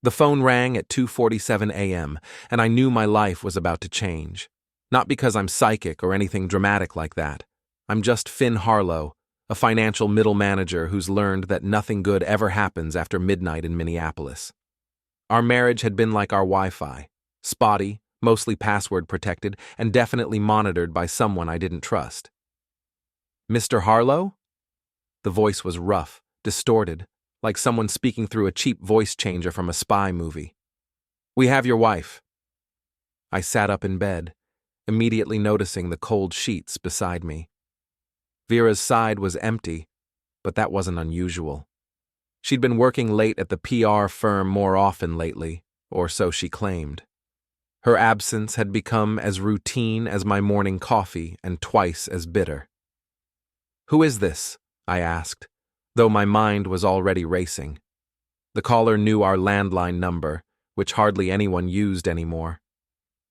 The phone rang at 2:47 a.m., and I knew my life was about to change. Not because I'm psychic or anything dramatic like that. I'm just Finn Harlow, a financial middle manager who's learned that nothing good ever happens after midnight in Minneapolis. Our marriage had been like our Wi-Fi, spotty, mostly password protected, and definitely monitored by someone I didn't trust. "Mr. Harlow?" The voice was rough, distorted, like someone speaking through a cheap voice changer from a spy movie. "We have your wife." I sat up in bed, immediately noticing the cold sheets beside me. Vera's side was empty, but that wasn't unusual. She'd been working late at the PR firm more often lately, or so she claimed. Her absence had become as routine as my morning coffee and twice as bitter. "Who is this?" I asked, though my mind was already racing. The caller knew our landline number, which hardly anyone used anymore.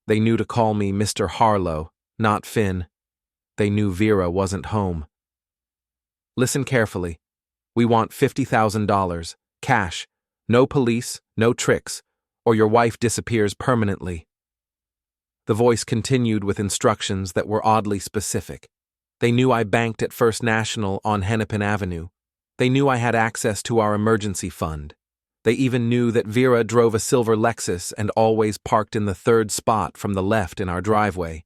They knew to call me Mr. Harlow, not Finn. They knew Vera wasn't home. "Listen carefully. We want $50,000, cash, no police, no tricks, or your wife disappears permanently." The voice continued with instructions that were oddly specific. They knew I banked at First National on Hennepin Avenue. They knew I had access to our emergency fund. They even knew that Vera drove a silver Lexus and always parked in the third spot from the left in our driveway.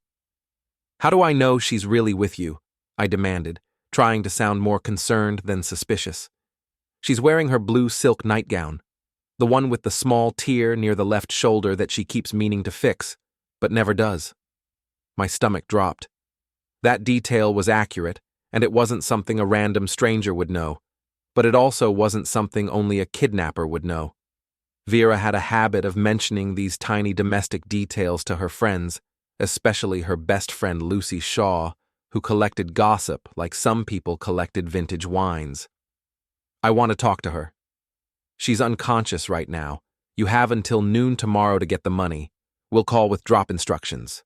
"How do I know she's really with you?" I demanded, trying to sound more concerned than suspicious. "She's wearing her blue silk nightgown, the one with the small tear near the left shoulder that she keeps meaning to fix, but never does." My stomach dropped. That detail was accurate, and it wasn't something a random stranger would know, but it also wasn't something only a kidnapper would know. Vera had a habit of mentioning these tiny domestic details to her friends, especially her best friend Lucy Shaw, who collected gossip like some people collected vintage wines. "I want to talk to her. She's unconscious right now. You have until noon tomorrow to get the money. We'll call with drop instructions."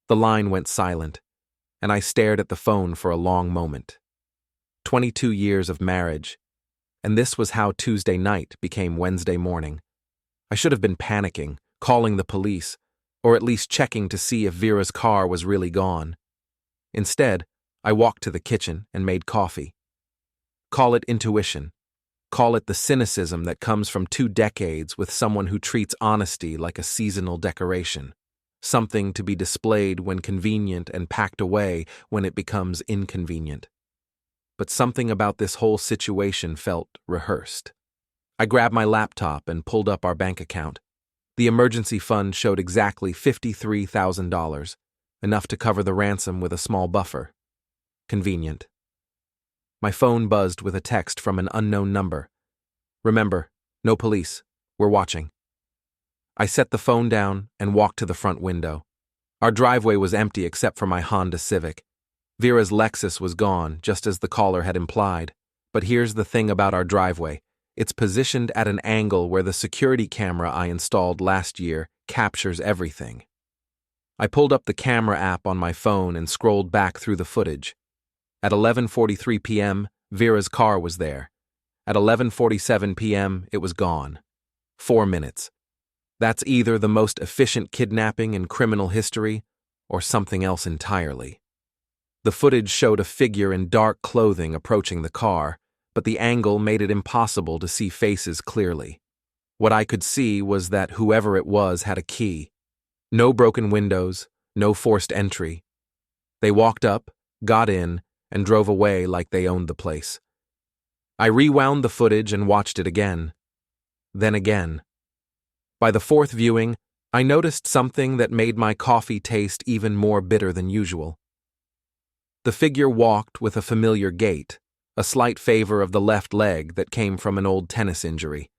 The line went silent, and I stared at the phone for a long moment. 22 years of marriage, and this was how Tuesday night became Wednesday morning. I should have been panicking, calling the police, or at least checking to see if Vera's car was really gone. Instead, I walked to the kitchen and made coffee. Call it intuition. Call it the cynicism that comes from 2 decades with someone who treats honesty like a seasonal decoration, something to be displayed when convenient and packed away when it becomes inconvenient. But something about this whole situation felt rehearsed. I grabbed my laptop and pulled up our bank account. The emergency fund showed exactly $53,000, enough to cover the ransom with a small buffer. Convenient. My phone buzzed with a text from an unknown number. "Remember, no police. We're watching." I set the phone down and walked to the front window. Our driveway was empty except for my Honda Civic. Vera's Lexus was gone, just as the caller had implied. But here's the thing about our driveway. It's positioned at an angle where the security camera I installed last year captures everything. I pulled up the camera app on my phone and scrolled back through the footage. At 11:43 p.m., Vera's car was there. At 11:47 p.m., it was gone. 4 minutes. That's either the most efficient kidnapping in criminal history or something else entirely. The footage showed a figure in dark clothing approaching the car, but the angle made it impossible to see faces clearly. What I could see was that whoever it was had a key. No broken windows, no forced entry. They walked up, got in, and drove away like they owned the place. I rewound the footage and watched it again. Then again. By the 4th viewing, I noticed something that made my coffee taste even more bitter than usual. The figure walked with a familiar gait, a slight favor of the left leg that came from an old tennis injury.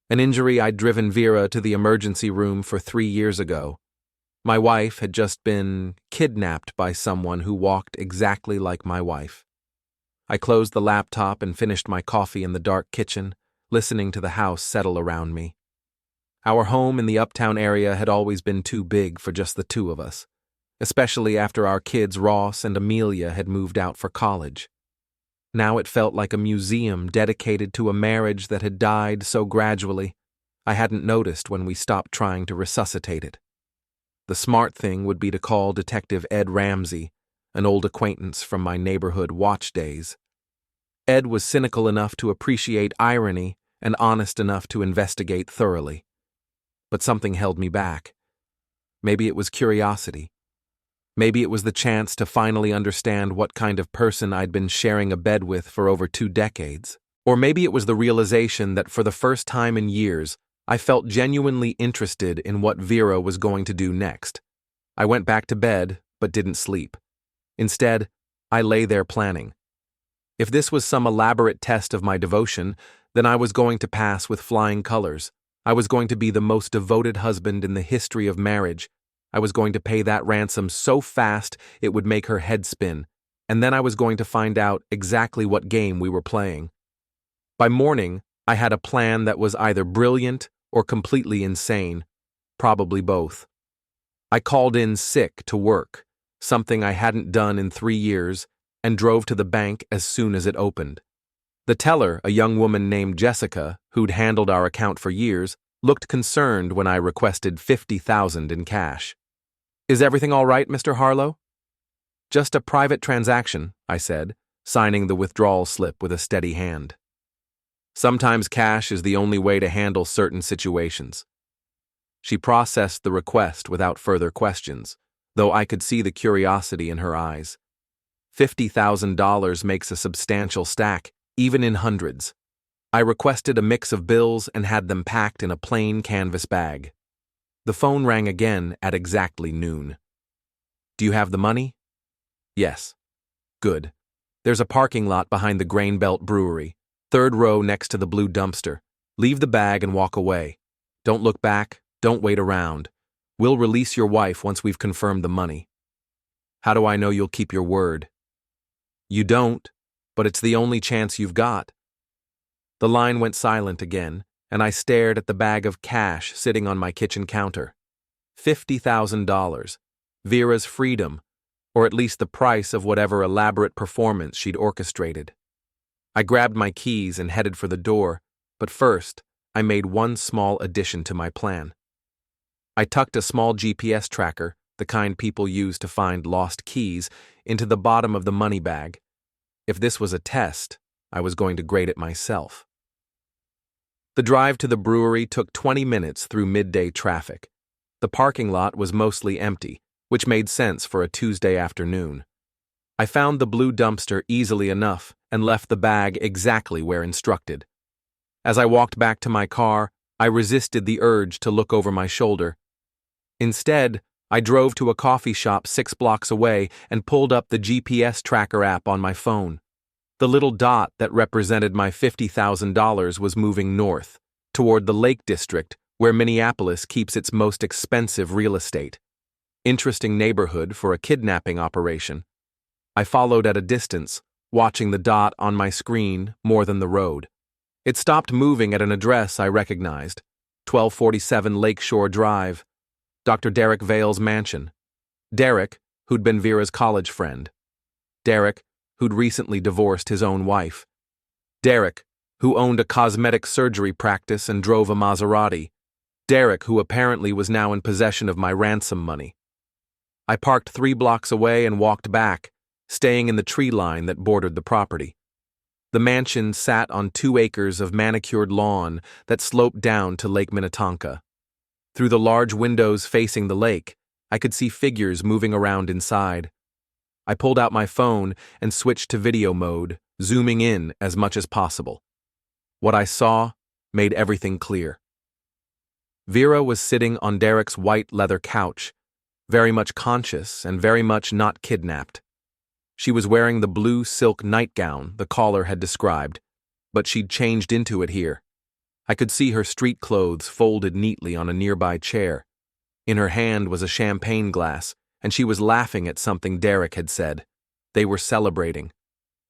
An injury I'd driven Vera to the emergency room for 3 years ago. My wife had just been kidnapped by someone who walked exactly like my wife. I closed the laptop and finished my coffee in the dark kitchen, listening to the house settle around me. Our home in the uptown area had always been too big for just the 2 of us, especially after our kids Ross and Amelia had moved out for college. Now it felt like a museum dedicated to a marriage that had died so gradually, I hadn't noticed when we stopped trying to resuscitate it. The smart thing would be to call Detective Ed Ramsey, an old acquaintance from my neighborhood watch days. Ed was cynical enough to appreciate irony and honest enough to investigate thoroughly. But something held me back. Maybe it was curiosity. Maybe it was the chance to finally understand what kind of person I'd been sharing a bed with for over 2 decades. Or maybe it was the realization that for the first time in years, I felt genuinely interested in what Vera was going to do next. I went back to bed, but didn't sleep. Instead, I lay there planning. If this was some elaborate test of my devotion, then I was going to pass with flying colors. I was going to be the most devoted husband in the history of marriage. I was going to pay that ransom so fast it would make her head spin, and then I was going to find out exactly what game we were playing. By morning, I had a plan that was either brilliant or completely insane, probably both. I called in sick to work, something I hadn't done in 3 years, and drove to the bank as soon as it opened. The teller, a young woman named Jessica, who'd handled our account for years, looked concerned when I requested $50,000 in cash. "Is everything all right, Mr. Harlow?" "Just a private transaction," I said, signing the withdrawal slip with a steady hand. Sometimes cash is the only way to handle certain situations. She processed the request without further questions, though I could see the curiosity in her eyes. $50,000 makes a substantial stack, even in hundreds. I requested a mix of bills and had them packed in a plain canvas bag. The phone rang again at exactly noon. "Do you have the money?" "Yes." "Good. There's a parking lot behind the Grain Belt Brewery, 3rd row next to the blue dumpster. Leave the bag and walk away. Don't look back, don't wait around. We'll release your wife once we've confirmed the money." "How do I know you'll keep your word?" "You don't, but it's the only chance you've got." The line went silent again, and I stared at the bag of cash sitting on my kitchen counter. $50,000. Vera's freedom, or at least the price of whatever elaborate performance she'd orchestrated. I grabbed my keys and headed for the door, but first, I made one small addition to my plan. I tucked a small GPS tracker, the kind people use to find lost keys, into the bottom of the money bag. If this was a test, I was going to grade it myself. The drive to the brewery took 20 minutes through midday traffic. The parking lot was mostly empty, which made sense for a Tuesday afternoon. I found the blue dumpster easily enough and left the bag exactly where instructed. As I walked back to my car, I resisted the urge to look over my shoulder. Instead, I drove to a coffee shop 6 blocks away and pulled up the GPS tracker app on my phone. The little dot that represented my $50,000 was moving north, toward the Lake District, where Minneapolis keeps its most expensive real estate. Interesting neighborhood for a kidnapping operation. I followed at a distance, watching the dot on my screen more than the road. It stopped moving at an address I recognized, 1247 Lakeshore Drive, Dr. Derek Vale's mansion. Derek, who'd been Vera's college friend. Derek, who'd recently divorced his own wife. Derek, who owned a cosmetic surgery practice and drove a Maserati. Derek, who apparently was now in possession of my ransom money. I parked 3 blocks away and walked back, staying in the tree line that bordered the property. The mansion sat on 2 acres of manicured lawn that sloped down to Lake Minnetonka. Through the large windows facing the lake, I could see figures moving around inside. I pulled out my phone and switched to video mode, zooming in as much as possible. What I saw made everything clear. Vera was sitting on Derek's white leather couch, very much conscious and very much not kidnapped. She was wearing the blue silk nightgown the caller had described, but she'd changed into it here. I could see her street clothes folded neatly on a nearby chair. In her hand was a champagne glass, and she was laughing at something Derek had said. They were celebrating.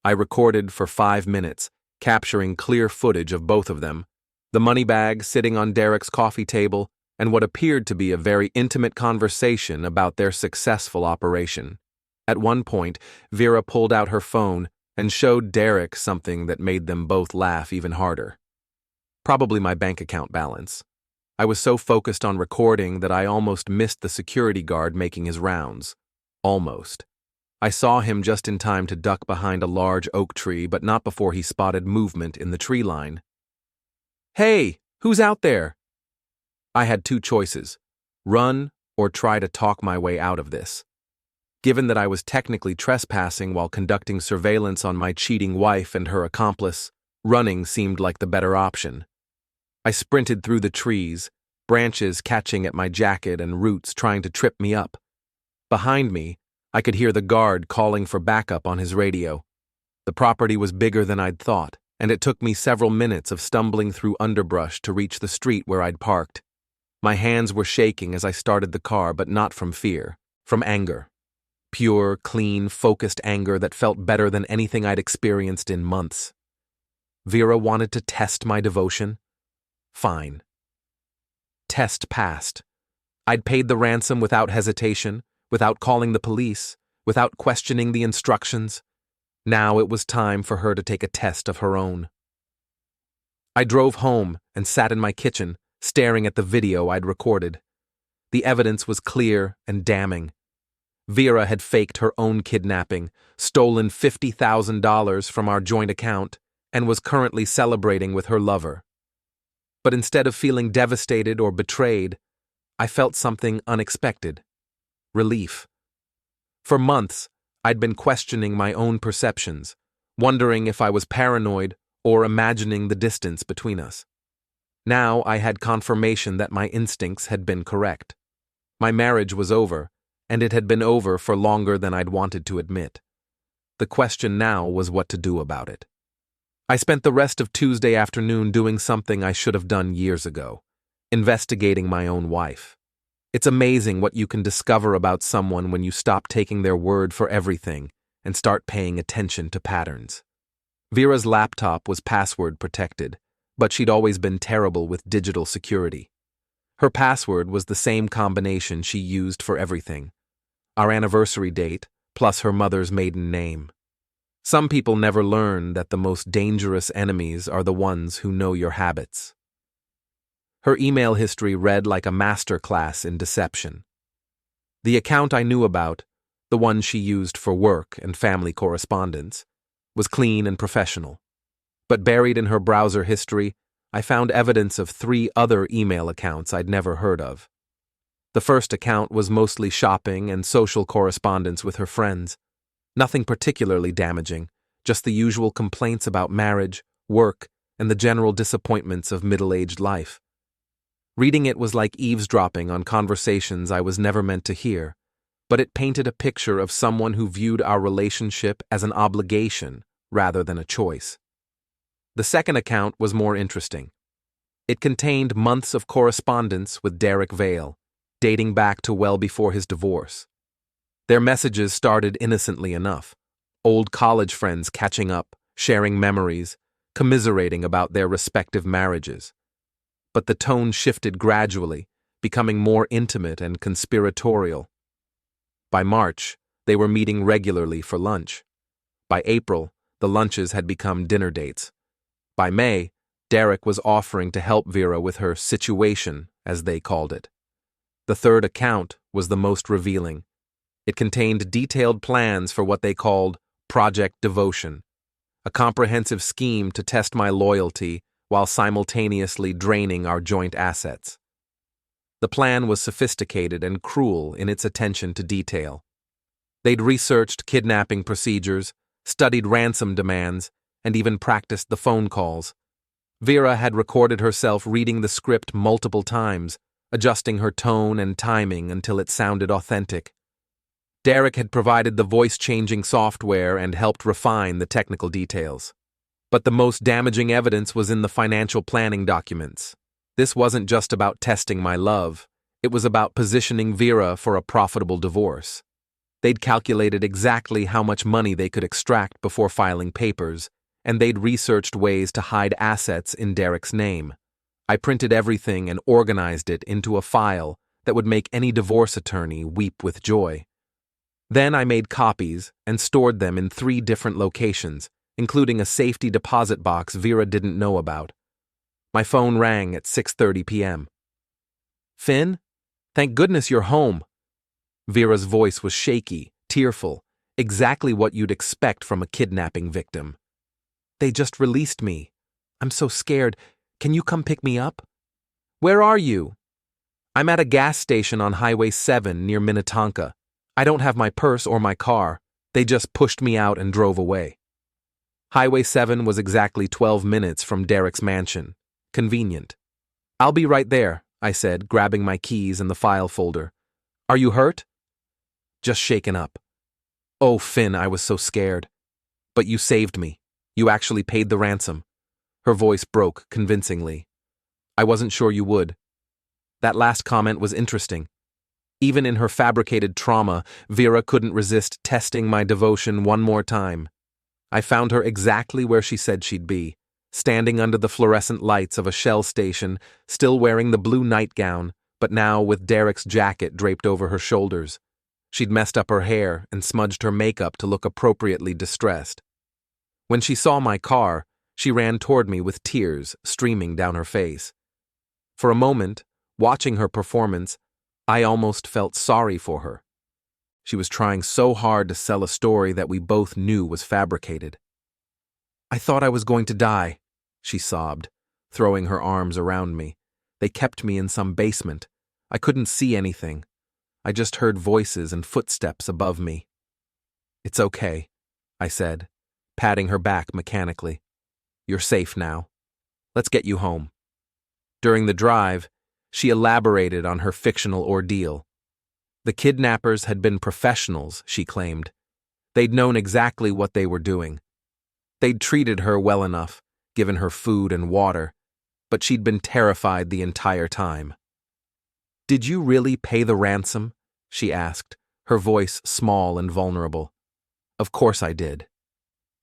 I recorded for 5 minutes, capturing clear footage of both of them, the money bag sitting on Derek's coffee table, and what appeared to be a very intimate conversation about their successful operation. At one point, Vera pulled out her phone and showed Derek something that made them both laugh even harder. Probably my bank account balance. I was so focused on recording that I almost missed the security guard making his rounds. Almost. I saw him just in time to duck behind a large oak tree, but not before he spotted movement in the tree line. "Hey, who's out there?" I had two choices: run or try to talk my way out of this. Given that I was technically trespassing while conducting surveillance on my cheating wife and her accomplice, running seemed like the better option. I sprinted through the trees, branches catching at my jacket and roots trying to trip me up. Behind me, I could hear the guard calling for backup on his radio. The property was bigger than I'd thought, and it took me several minutes of stumbling through underbrush to reach the street where I'd parked. My hands were shaking as I started the car, but not from fear, from anger. Pure, clean, focused anger that felt better than anything I'd experienced in months. Vera wanted to test my devotion? Fine. Test passed. I'd paid the ransom without hesitation, without calling the police, without questioning the instructions. Now it was time for her to take a test of her own. I drove home and sat in my kitchen, staring at the video I'd recorded. The evidence was clear and damning. Vera had faked her own kidnapping, stolen $50,000 from our joint account, and was currently celebrating with her lover. But instead of feeling devastated or betrayed, I felt something unexpected: relief. For months, I'd been questioning my own perceptions, wondering if I was paranoid or imagining the distance between us. Now I had confirmation that my instincts had been correct. My marriage was over, and it had been over for longer than I'd wanted to admit. The question now was what to do about it. I spent the rest of Tuesday afternoon doing something I should have done years ago: investigating my own wife. It's amazing what you can discover about someone when you stop taking their word for everything and start paying attention to patterns. Vera's laptop was password protected, but she'd always been terrible with digital security. Her password was the same combination she used for everything: our anniversary date plus her mother's maiden name. Some people never learn that the most dangerous enemies are the ones who know your habits. Her email history read like a master class in deception. The account I knew about, the one she used for work and family correspondence, was clean and professional. But buried in her browser history, I found evidence of 3 other email accounts I'd never heard of. The first account was mostly shopping and social correspondence with her friends. Nothing particularly damaging, just the usual complaints about marriage, work, and the general disappointments of middle-aged life. Reading it was like eavesdropping on conversations I was never meant to hear, but it painted a picture of someone who viewed our relationship as an obligation rather than a choice. The second account was more interesting. It contained months of correspondence with Derek Vale, dating back to well before his divorce. Their messages started innocently enough: old college friends catching up, sharing memories, commiserating about their respective marriages. But the tone shifted gradually, becoming more intimate and conspiratorial. By March, they were meeting regularly for lunch. By April, the lunches had become dinner dates. By May, Derek was offering to help Vera with her situation, as they called it. The third account was the most revealing. It contained detailed plans for what they called Project Devotion, a comprehensive scheme to test my loyalty while simultaneously draining our joint assets. The plan was sophisticated and cruel in its attention to detail. They'd researched kidnapping procedures, studied ransom demands, and even practiced the phone calls. Vera had recorded herself reading the script multiple times, adjusting her tone and timing until it sounded authentic. Derek had provided the voice-changing software and helped refine the technical details. But the most damaging evidence was in the financial planning documents. This wasn't just about testing my love, it was about positioning Vera for a profitable divorce. They'd calculated exactly how much money they could extract before filing papers, and they'd researched ways to hide assets in Derek's name. I printed everything and organized it into a file that would make any divorce attorney weep with joy. Then I made copies and stored them in 3 different locations, including a safety deposit box Vera didn't know about. My phone rang at 6:30 p.m. Finn? Thank goodness you're home. Vera's voice was shaky, tearful, exactly what you'd expect from a kidnapping victim. They just released me. I'm so scared. Can you come pick me up? Where are you? I'm at a gas station on Highway 7 near Minnetonka. I don't have my purse or my car. They just pushed me out and drove away. Highway 7 was exactly 12 minutes from Derek's mansion. Convenient. I'll be right there, I said, grabbing my keys and the file folder. Are you hurt? Just shaken up. Oh, Finn, I was so scared. But you saved me. You actually paid the ransom. Her voice broke convincingly. I wasn't sure you would. That last comment was interesting. Even in her fabricated trauma, Vera couldn't resist testing my devotion one more time. I found her exactly where she said she'd be, standing under the fluorescent lights of a Shell station, still wearing the blue nightgown, but now with Derek's jacket draped over her shoulders. She'd messed up her hair and smudged her makeup to look appropriately distressed. When she saw my car, she ran toward me with tears streaming down her face. For a moment, watching her performance, I almost felt sorry for her. She was trying so hard to sell a story that we both knew was fabricated. I thought I was going to die, she sobbed, throwing her arms around me. They kept me in some basement. I couldn't see anything. I just heard voices and footsteps above me. It's okay, I said, patting her back mechanically. You're safe now. Let's get you home. During the drive, she elaborated on her fictional ordeal. The kidnappers had been professionals, she claimed. They'd known exactly what they were doing. They'd treated her well enough, given her food and water, but she'd been terrified the entire time. Did you really pay the ransom? She asked, her voice small and vulnerable. Of course I did.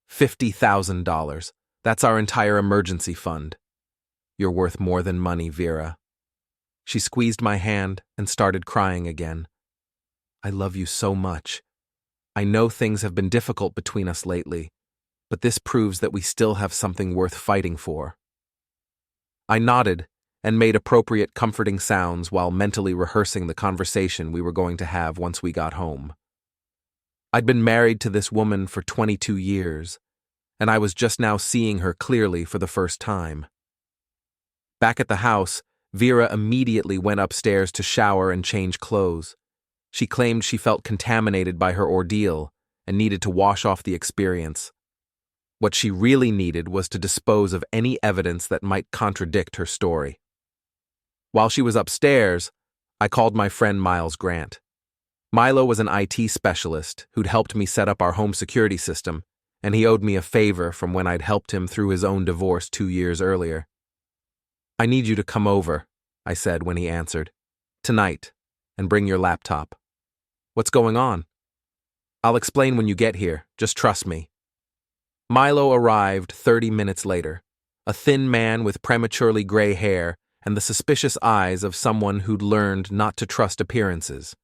$50,000. That's our entire emergency fund. You're worth more than money, Vera. She squeezed my hand and started crying again. I love you so much. I know things have been difficult between us lately, but this proves that we still have something worth fighting for. I nodded and made appropriate comforting sounds while mentally rehearsing the conversation we were going to have once we got home. I'd been married to this woman for 22 years, and I was just now seeing her clearly for the first time. Back at the house, Vera immediately went upstairs to shower and change clothes. She claimed she felt contaminated by her ordeal and needed to wash off the experience. What she really needed was to dispose of any evidence that might contradict her story. While she was upstairs, I called my friend Miles Grant. Milo was an IT specialist who'd helped me set up our home security system, and he owed me a favor from when I'd helped him through his own divorce 2 years earlier. I need you to come over, I said when he answered. Tonight, and bring your laptop. What's going on? I'll explain when you get here, just trust me. Milo arrived 30 minutes later, a thin man with prematurely gray hair and the suspicious eyes of someone who'd learned not to trust appearances.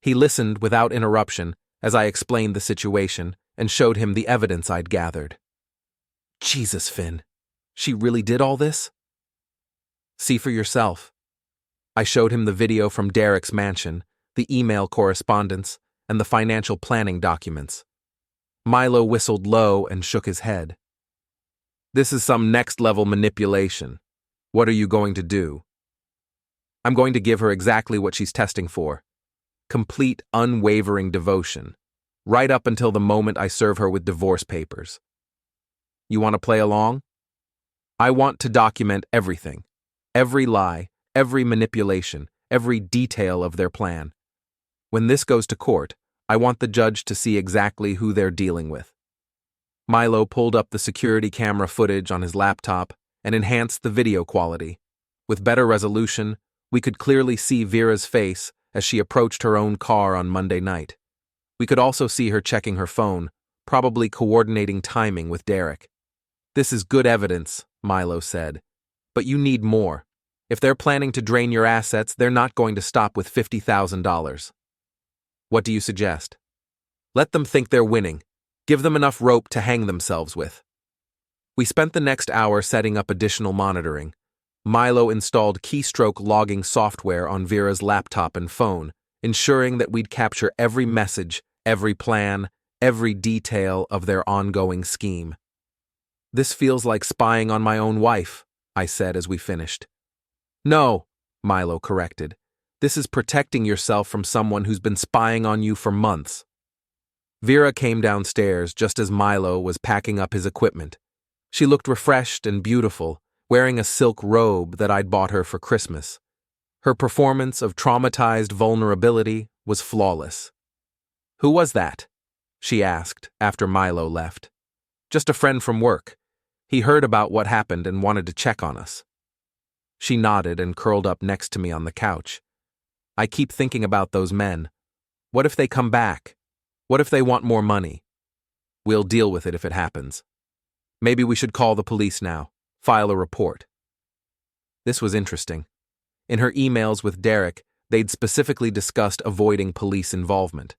He listened without interruption as I explained the situation and showed him the evidence I'd gathered. Jesus, Finn, she really did all this? See for yourself. I showed him the video from Derek's mansion, the email correspondence, and the financial planning documents. Milo whistled low and shook his head. This is some next-level manipulation. What are you going to do? I'm going to give her exactly what she's testing for. Complete, unwavering devotion, right up until the moment I serve her with divorce papers. You want to play along? I want to document everything. Every lie, every manipulation, every detail of their plan. When this goes to court, I want the judge to see exactly who they're dealing with. Milo pulled up the security camera footage on his laptop and enhanced the video quality. With better resolution, we could clearly see Vera's face as she approached her own car on Monday night. We could also see her checking her phone, probably coordinating timing with Derek. This is good evidence, Milo said. But you need more. If they're planning to drain your assets, they're not going to stop with $50,000. What do you suggest? Let them think they're winning. Give them enough rope to hang themselves with. We spent the next hour setting up additional monitoring. Milo installed keystroke logging software on Vera's laptop and phone, ensuring that we'd capture every message, every plan, every detail of their ongoing scheme. "This feels like spying on my own wife," I said as we finished. "No," Milo corrected. "This is protecting yourself from someone who's been spying on you for months." Vera came downstairs just as Milo was packing up his equipment. She looked refreshed and beautiful, wearing a silk robe that I'd bought her for Christmas. Her performance of traumatized vulnerability was flawless. "Who was that?" she asked after Milo left. "Just a friend from work. He heard about what happened and wanted to check on us." She nodded and curled up next to me on the couch. "I keep thinking about those men. What if they come back? What if they want more money? We'll deal with it if it happens. Maybe we should call the police now, file a report." This was interesting. In her emails with Derek, they'd specifically discussed avoiding police involvement.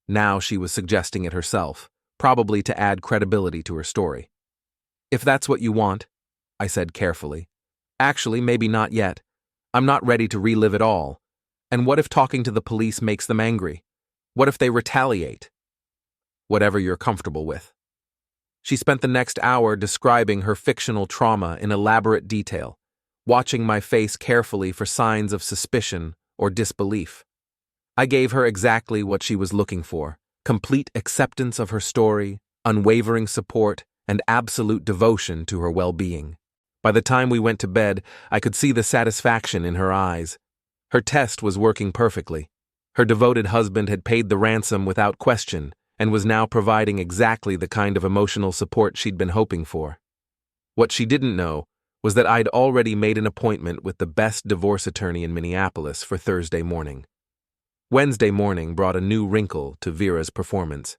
Now she was suggesting it herself, probably to add credibility to her story. "If that's what you want," I said carefully. "Actually, maybe not yet. I'm not ready to relive it all. And what if talking to the police makes them angry? What if they retaliate?" "Whatever you're comfortable with." She spent the next hour describing her fictional trauma in elaborate detail, watching my face carefully for signs of suspicion or disbelief. I gave her exactly what she was looking for: complete acceptance of her story, unwavering support, and absolute devotion to her well-being. By the time we went to bed, I could see the satisfaction in her eyes. Her test was working perfectly. Her devoted husband had paid the ransom without question and was now providing exactly the kind of emotional support she'd been hoping for. What she didn't know was that I'd already made an appointment with the best divorce attorney in Minneapolis for Thursday morning. Wednesday morning brought a new wrinkle to Vera's performance.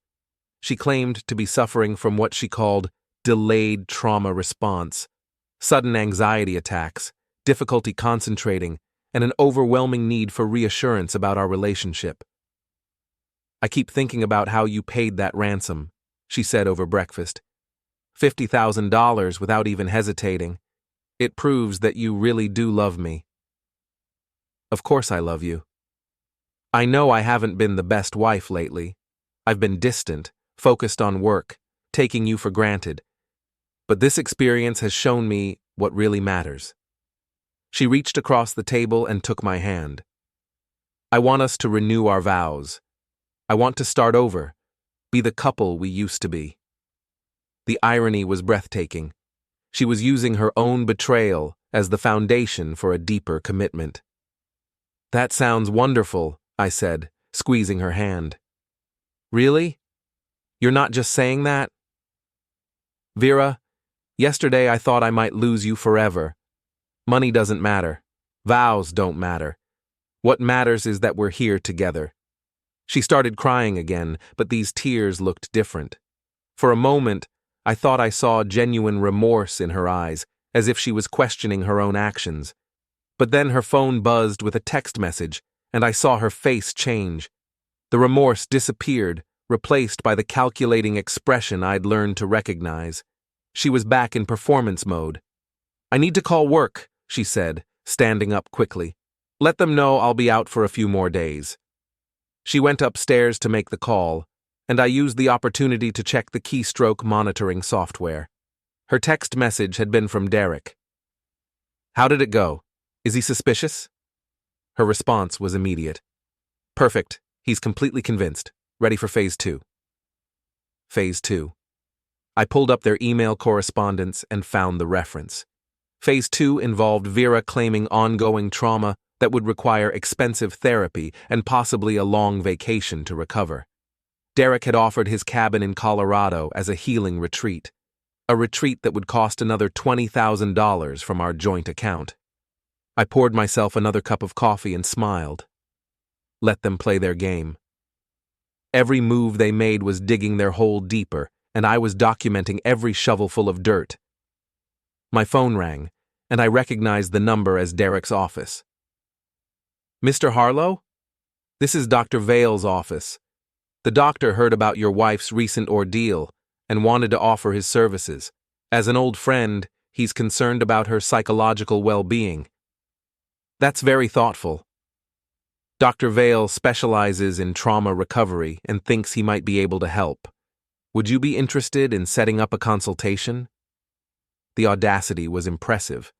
She claimed to be suffering from what she called delayed trauma response, sudden anxiety attacks, difficulty concentrating, and an overwhelming need for reassurance about our relationship. "I keep thinking about how you paid that ransom," she said over breakfast. $50,000 without even hesitating. It proves that you really do love me." "Of course I love you. I know I haven't been the best wife lately. I've been distant, focused on work, taking you for granted. But this experience has shown me what really matters." She reached across the table and took my hand. "I want us to renew our vows. I want to start over, be the couple we used to be." The irony was breathtaking. She was using her own betrayal as the foundation for a deeper commitment. "That sounds wonderful," I said, squeezing her hand. "Really? You're not just saying that?" "Vera, yesterday I thought I might lose you forever. Money doesn't matter. Vows don't matter. What matters is that we're here together." She started crying again, but these tears looked different. For a moment, I thought I saw genuine remorse in her eyes, as if she was questioning her own actions. But then her phone buzzed with a text message, and I saw her face change. The remorse disappeared, replaced by the calculating expression I'd learned to recognize. She was back in performance mode. "I need to call work," she said, standing up quickly. "Let them know I'll be out for a few more days." She went upstairs to make the call, and I used the opportunity to check the keystroke monitoring software. Her text message had been from Derek. "How did it go? Is he suspicious?" Her response was immediate. "Perfect. He's completely convinced. Ready for Phase 2. Phase 2. I pulled up their email correspondence and found the reference. Phase 2 involved Vera claiming ongoing trauma that would require expensive therapy and possibly a long vacation to recover. Derek had offered his cabin in Colorado as a healing retreat, a retreat that would cost another $20,000 from our joint account. I poured myself another cup of coffee and smiled. Let them play their game. Every move they made was digging their hole deeper, and I was documenting every shovelful of dirt. My phone rang, and I recognized the number as Derek's office. "Mr. Harlow? This is Dr. Vale's office. The doctor heard about your wife's recent ordeal and wanted to offer his services. As an old friend, He's concerned about her psychological well-being. That's very thoughtful. Dr. Vale specializes in trauma recovery and thinks he might be able to help. Would you be interested in setting up a consultation? The audacity was impressive.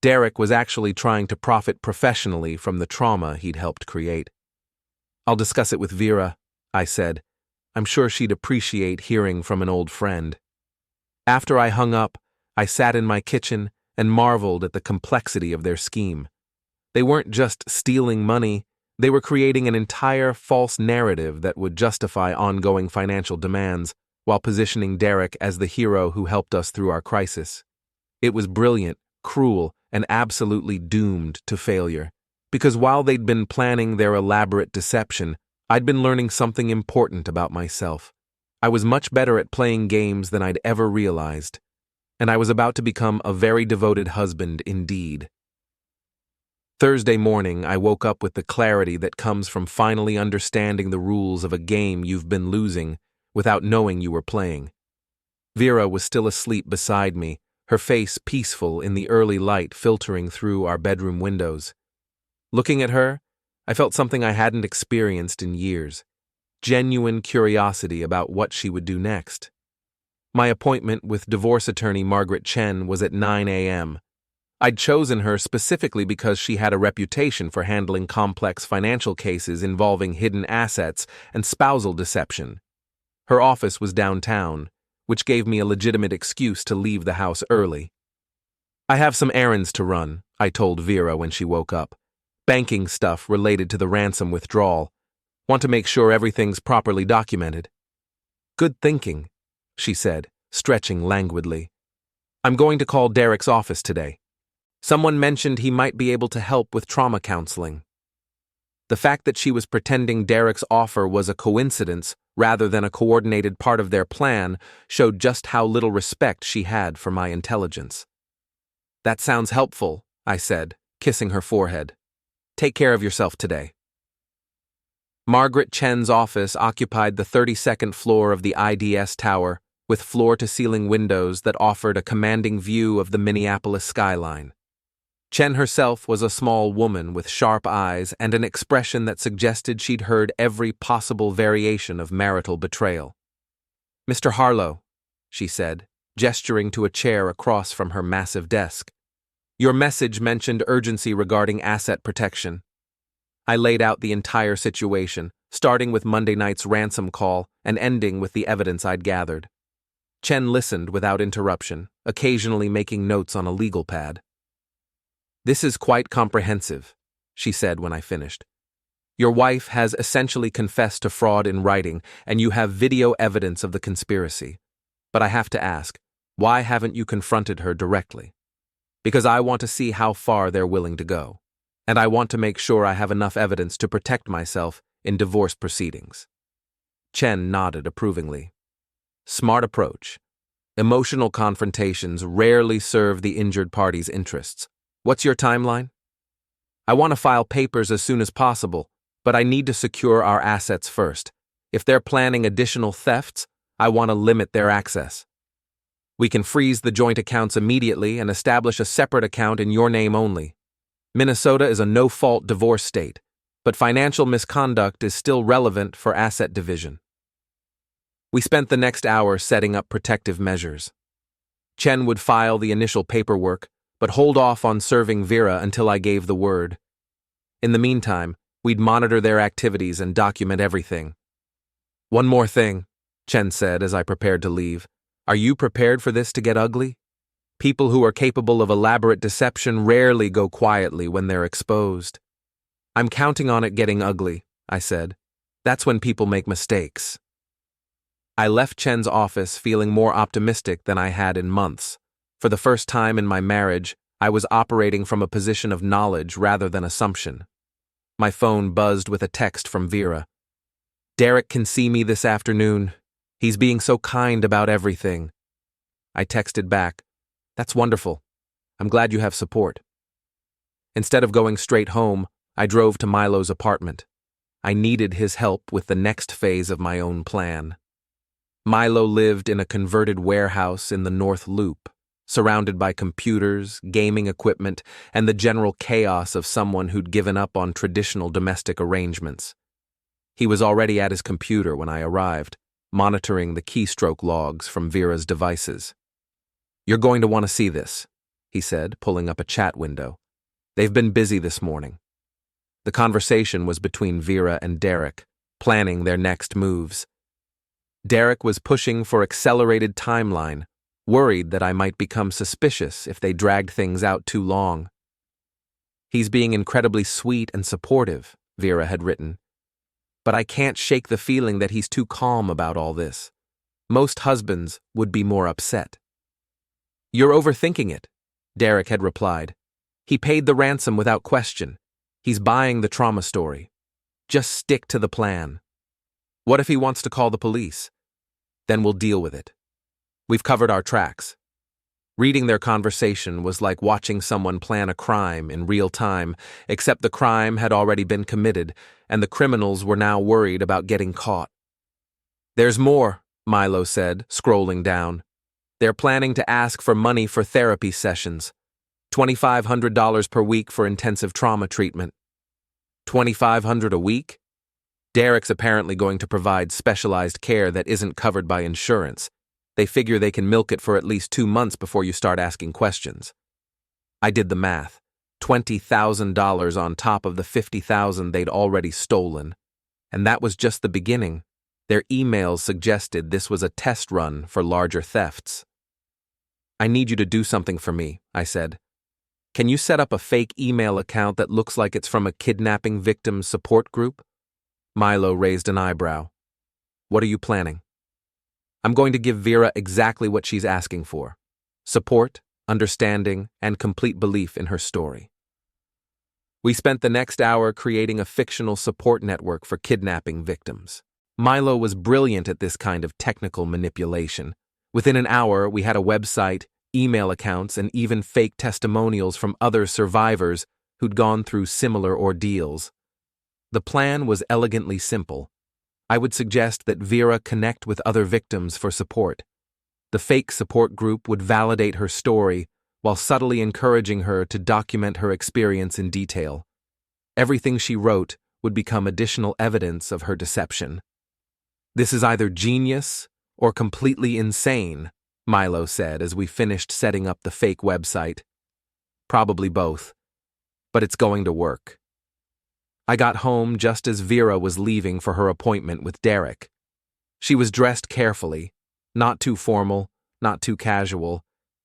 Derek was actually trying to profit professionally from the trauma he'd helped create. I'll discuss it with Vera, I said. I'm sure she'd appreciate hearing from an old friend. After I hung up, I sat in my kitchen and marveled at the complexity of their scheme. They weren't just stealing money, they were creating an entire false narrative that would justify ongoing financial demands while positioning Derek as the hero who helped us through our crisis. It was brilliant, cruel, and absolutely doomed to failure. Because while they'd been planning their elaborate deception, I'd been learning something important about myself. I was much better at playing games than I'd ever realized, and I was about to become a very devoted husband indeed. Thursday morning, I woke up with the clarity that comes from finally understanding the rules of a game you've been losing without knowing you were playing. Vera was still asleep beside me, her face peaceful in the early light filtering through our bedroom windows. Looking at her, I felt something I hadn't experienced in years. Genuine curiosity about what she would do next. My appointment with divorce attorney Margaret Chen was at 9 a.m. I'd chosen her specifically because she had a reputation for handling complex financial cases involving hidden assets and spousal deception. Her office was downtown, which gave me a legitimate excuse to leave the house early. I have some errands to run, I told Vera when she woke up. Banking stuff related to the ransom withdrawal. Want to make sure everything's properly documented. Good thinking, she said, stretching languidly. I'm going to call Derek's office today. Someone mentioned he might be able to help with trauma counseling. The fact that she was pretending Derek's offer was a coincidence rather than a coordinated part of their plan showed just how little respect she had for my intelligence. That sounds helpful, I said, kissing her forehead. Take care of yourself today. Margaret Chen's office occupied the 32nd floor of the IDS tower, with floor-to-ceiling windows that offered a commanding view of the Minneapolis skyline. Chen herself was a small woman with sharp eyes and an expression that suggested she'd heard every possible variation of marital betrayal. Mr. Harlow, she said, gesturing to a chair across from her massive desk. Your message mentioned urgency regarding asset protection. I laid out the entire situation, starting with Monday night's ransom call and ending with the evidence I'd gathered. Chen listened without interruption, occasionally making notes on a legal pad. This is quite comprehensive, she said when I finished. Your wife has essentially confessed to fraud in writing, and you have video evidence of the conspiracy. But I have to ask, why haven't you confronted her directly? Because I want to see how far they're willing to go, and I want to make sure I have enough evidence to protect myself in divorce proceedings. Chen nodded approvingly. Smart approach. Emotional confrontations rarely serve the injured party's interests. What's your timeline? I want to file papers as soon as possible, but I need to secure our assets first. If they're planning additional thefts, I want to limit their access. We can freeze the joint accounts immediately and establish a separate account in your name only. Minnesota is a no-fault divorce state, but financial misconduct is still relevant for asset division. We spent the next hour setting up protective measures. Chen would file the initial paperwork, but hold off on serving Vera until I gave the word. In the meantime, we'd monitor their activities and document everything. One more thing, Chen said as I prepared to leave. Are you prepared for this to get ugly? People who are capable of elaborate deception rarely go quietly when they're exposed. I'm counting on it getting ugly, I said. That's when people make mistakes. I left Chen's office feeling more optimistic than I had in months. For the first time in my marriage, I was operating from a position of knowledge rather than assumption. My phone buzzed with a text from Vera. Derek can see me this afternoon. He's being so kind about everything. I texted back, That's wonderful. I'm glad you have support. Instead of going straight home, I drove to Milo's apartment. I needed his help with the next phase of my own plan. Milo lived in a converted warehouse in the North Loop, surrounded by computers, gaming equipment, and the general chaos of someone who'd given up on traditional domestic arrangements. He was already at his computer when I arrived, monitoring the keystroke logs from Vera's devices. "You're going to want to see this," he said, pulling up a chat window. "They've been busy this morning." The conversation was between Vera and Derek, planning their next moves. Derek was pushing for accelerated timeline, worried that I might become suspicious if they dragged things out too long. "He's being incredibly sweet and supportive," Vera had written. "But I can't shake the feeling that he's too calm about all this. Most husbands would be more upset." "You're overthinking it," Derek had replied. "He paid the ransom without question. He's buying the trauma story. Just stick to the plan. What if he wants to call the police? Then we'll deal with it. We've covered our tracks." Reading their conversation was like watching someone plan a crime in real time, except the crime had already been committed, and the criminals were now worried about getting caught. "There's more," Milo said, scrolling down. "They're planning to ask for money for therapy sessions. $2,500 per week for intensive trauma treatment." $2,500 a week? Derek's apparently going to provide specialized care that isn't covered by insurance. They figure they can milk it for at least 2 months before you start asking questions. I did the math. $20,000 on top of the $50,000 they'd already stolen. And that was just the beginning. Their emails suggested this was a test run for larger thefts. "I need you to do something for me," I said. "Can you set up a fake email account that looks like it's from a kidnapping victim support group?" Milo raised an eyebrow. "What are you planning?" "I'm going to give Vera exactly what she's asking for: support, understanding, and complete belief in her story." We spent the next hour creating a fictional support network for kidnapping victims. Milo was brilliant at this kind of technical manipulation. Within an hour, we had a website, email accounts, and even fake testimonials from other survivors who'd gone through similar ordeals. The plan was elegantly simple. I would suggest that Vera connect with other victims for support. The fake support group would validate her story while subtly encouraging her to document her experience in detail. Everything she wrote would become additional evidence of her deception. "This is either genius or completely insane," Milo said as we finished setting up the fake website. "Probably both. But it's going to work." I got home just as Vera was leaving for her appointment with Derek. She was dressed carefully, not too formal, not too casual,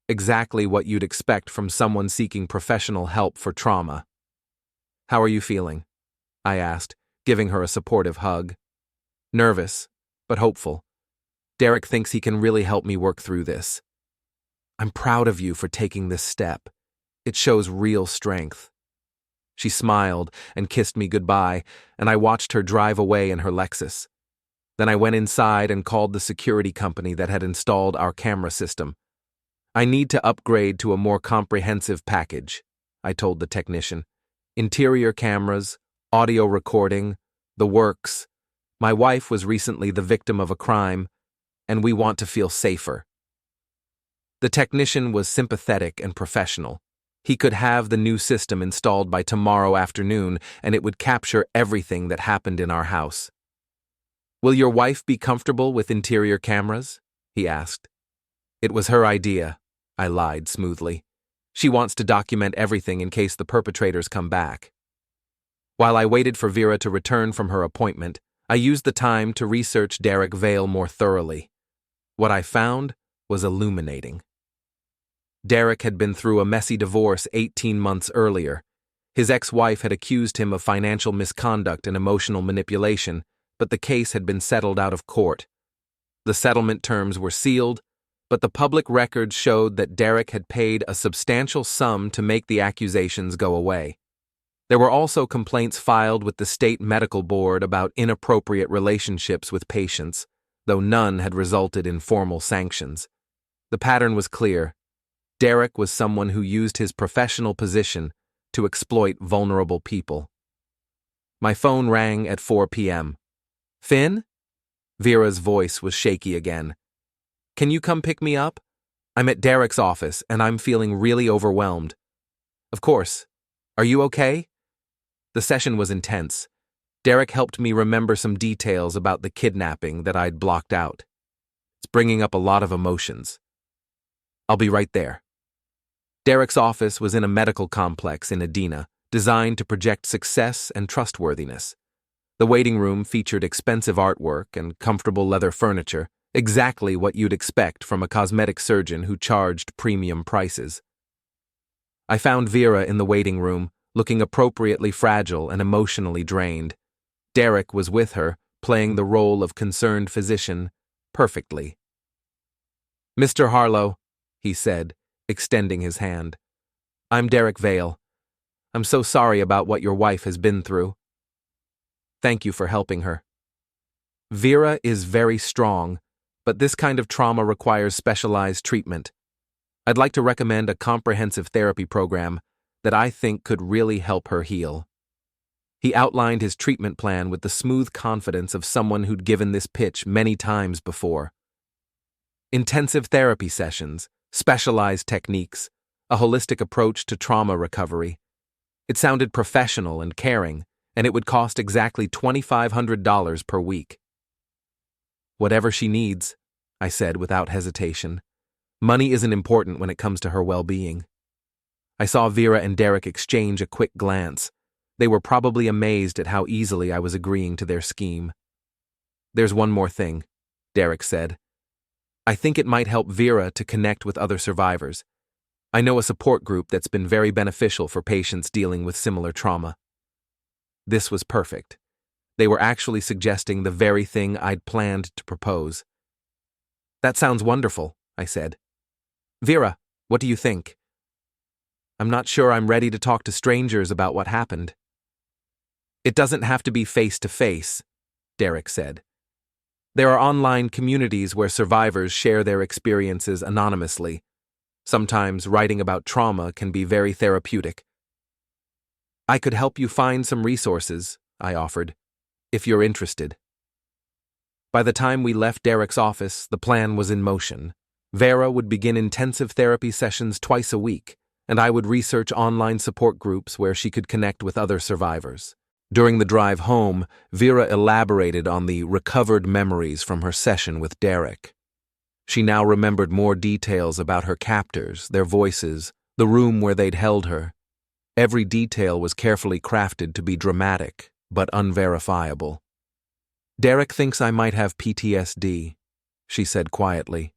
exactly what you'd expect from someone seeking professional help for trauma. "How are you feeling?" I asked, giving her a supportive hug. "Nervous, but hopeful. Derek thinks he can really help me work through this." "I'm proud of you for taking this step. It shows real strength." She smiled and kissed me goodbye, and I watched her drive away in her Lexus. Then I went inside and called the security company that had installed our camera system. "I need to upgrade to a more comprehensive package," I told the technician. "Interior cameras, audio recording, the works. My wife was recently the victim of a crime, and we want to feel safer." The technician was sympathetic and professional. He could have the new system installed by tomorrow afternoon, and it would capture everything that happened in our house. "Will your wife be comfortable with interior cameras?" he asked. "It was her idea," I lied smoothly. "She wants to document everything in case the perpetrators come back." While I waited for Vera to return from her appointment, I used the time to research Derek Vale more thoroughly. What I found was illuminating. Derek had been through a messy divorce 18 months earlier. His ex-wife had accused him of financial misconduct and emotional manipulation, but the case had been settled out of court. The settlement terms were sealed, but the public records showed that Derek had paid a substantial sum to make the accusations go away. There were also complaints filed with the state medical board about inappropriate relationships with patients, though none had resulted in formal sanctions. The pattern was clear. Derek was someone who used his professional position to exploit vulnerable people. My phone rang at 4 p.m. "Finn?" Vera's voice was shaky again. "Can you come pick me up? I'm at Derek's office, and I'm feeling really overwhelmed. Of course. Are you okay? The session was intense. Derek helped me remember some details about the kidnapping that I'd blocked out. It's bringing up a lot of emotions. I'll be right there. Derek's office was in a medical complex in Edina, designed to project success and trustworthiness. The waiting room featured expensive artwork and comfortable leather furniture, exactly what you'd expect from a cosmetic surgeon who charged premium prices. I found Vera in the waiting room, looking appropriately fragile and emotionally drained. Derek was with her, playing the role of concerned physician perfectly. "Mr. Harlow," he said, extending his hand. "I'm Derek Vale. I'm so sorry about what your wife has been through. Thank you for helping her. Vera is very strong, but this kind of trauma requires specialized treatment. I'd like to recommend a comprehensive therapy program that I think could really help her heal." He outlined his treatment plan with the smooth confidence of someone who'd given this pitch many times before. Intensive therapy sessions, specialized techniques, a holistic approach to trauma recovery. It sounded professional and caring, and it would cost exactly $2,500 per week. "Whatever she needs," I said without hesitation. Money isn't important when it comes to her well-being. I saw Vera and Derek exchange a quick glance. They were probably amazed at how easily I was agreeing to their scheme. "There's one more thing," Derek said. "I think it might help Vera to connect with other survivors. I know a support group that's been very beneficial for patients dealing with similar trauma." This was perfect. They were actually suggesting the very thing I'd planned to propose. "That sounds wonderful," I said. "Vera, what do you think?" "I'm not sure I'm ready to talk to strangers about what happened." "It doesn't have to be face-to-face," Derek said. "There are online communities where survivors share their experiences anonymously. Sometimes writing about trauma can be very therapeutic." "I could help you find some resources," I offered, "if you're interested." By the time we left Derek's office, the plan was in motion. Vera would begin intensive therapy sessions twice a week, and I would research online support groups where she could connect with other survivors. During the drive home, Vera elaborated on the recovered memories from her session with Derek. She now remembered more details about her captors, their voices, the room where they'd held her. Every detail was carefully crafted to be dramatic, but unverifiable. "Derek thinks I might have PTSD," she said quietly.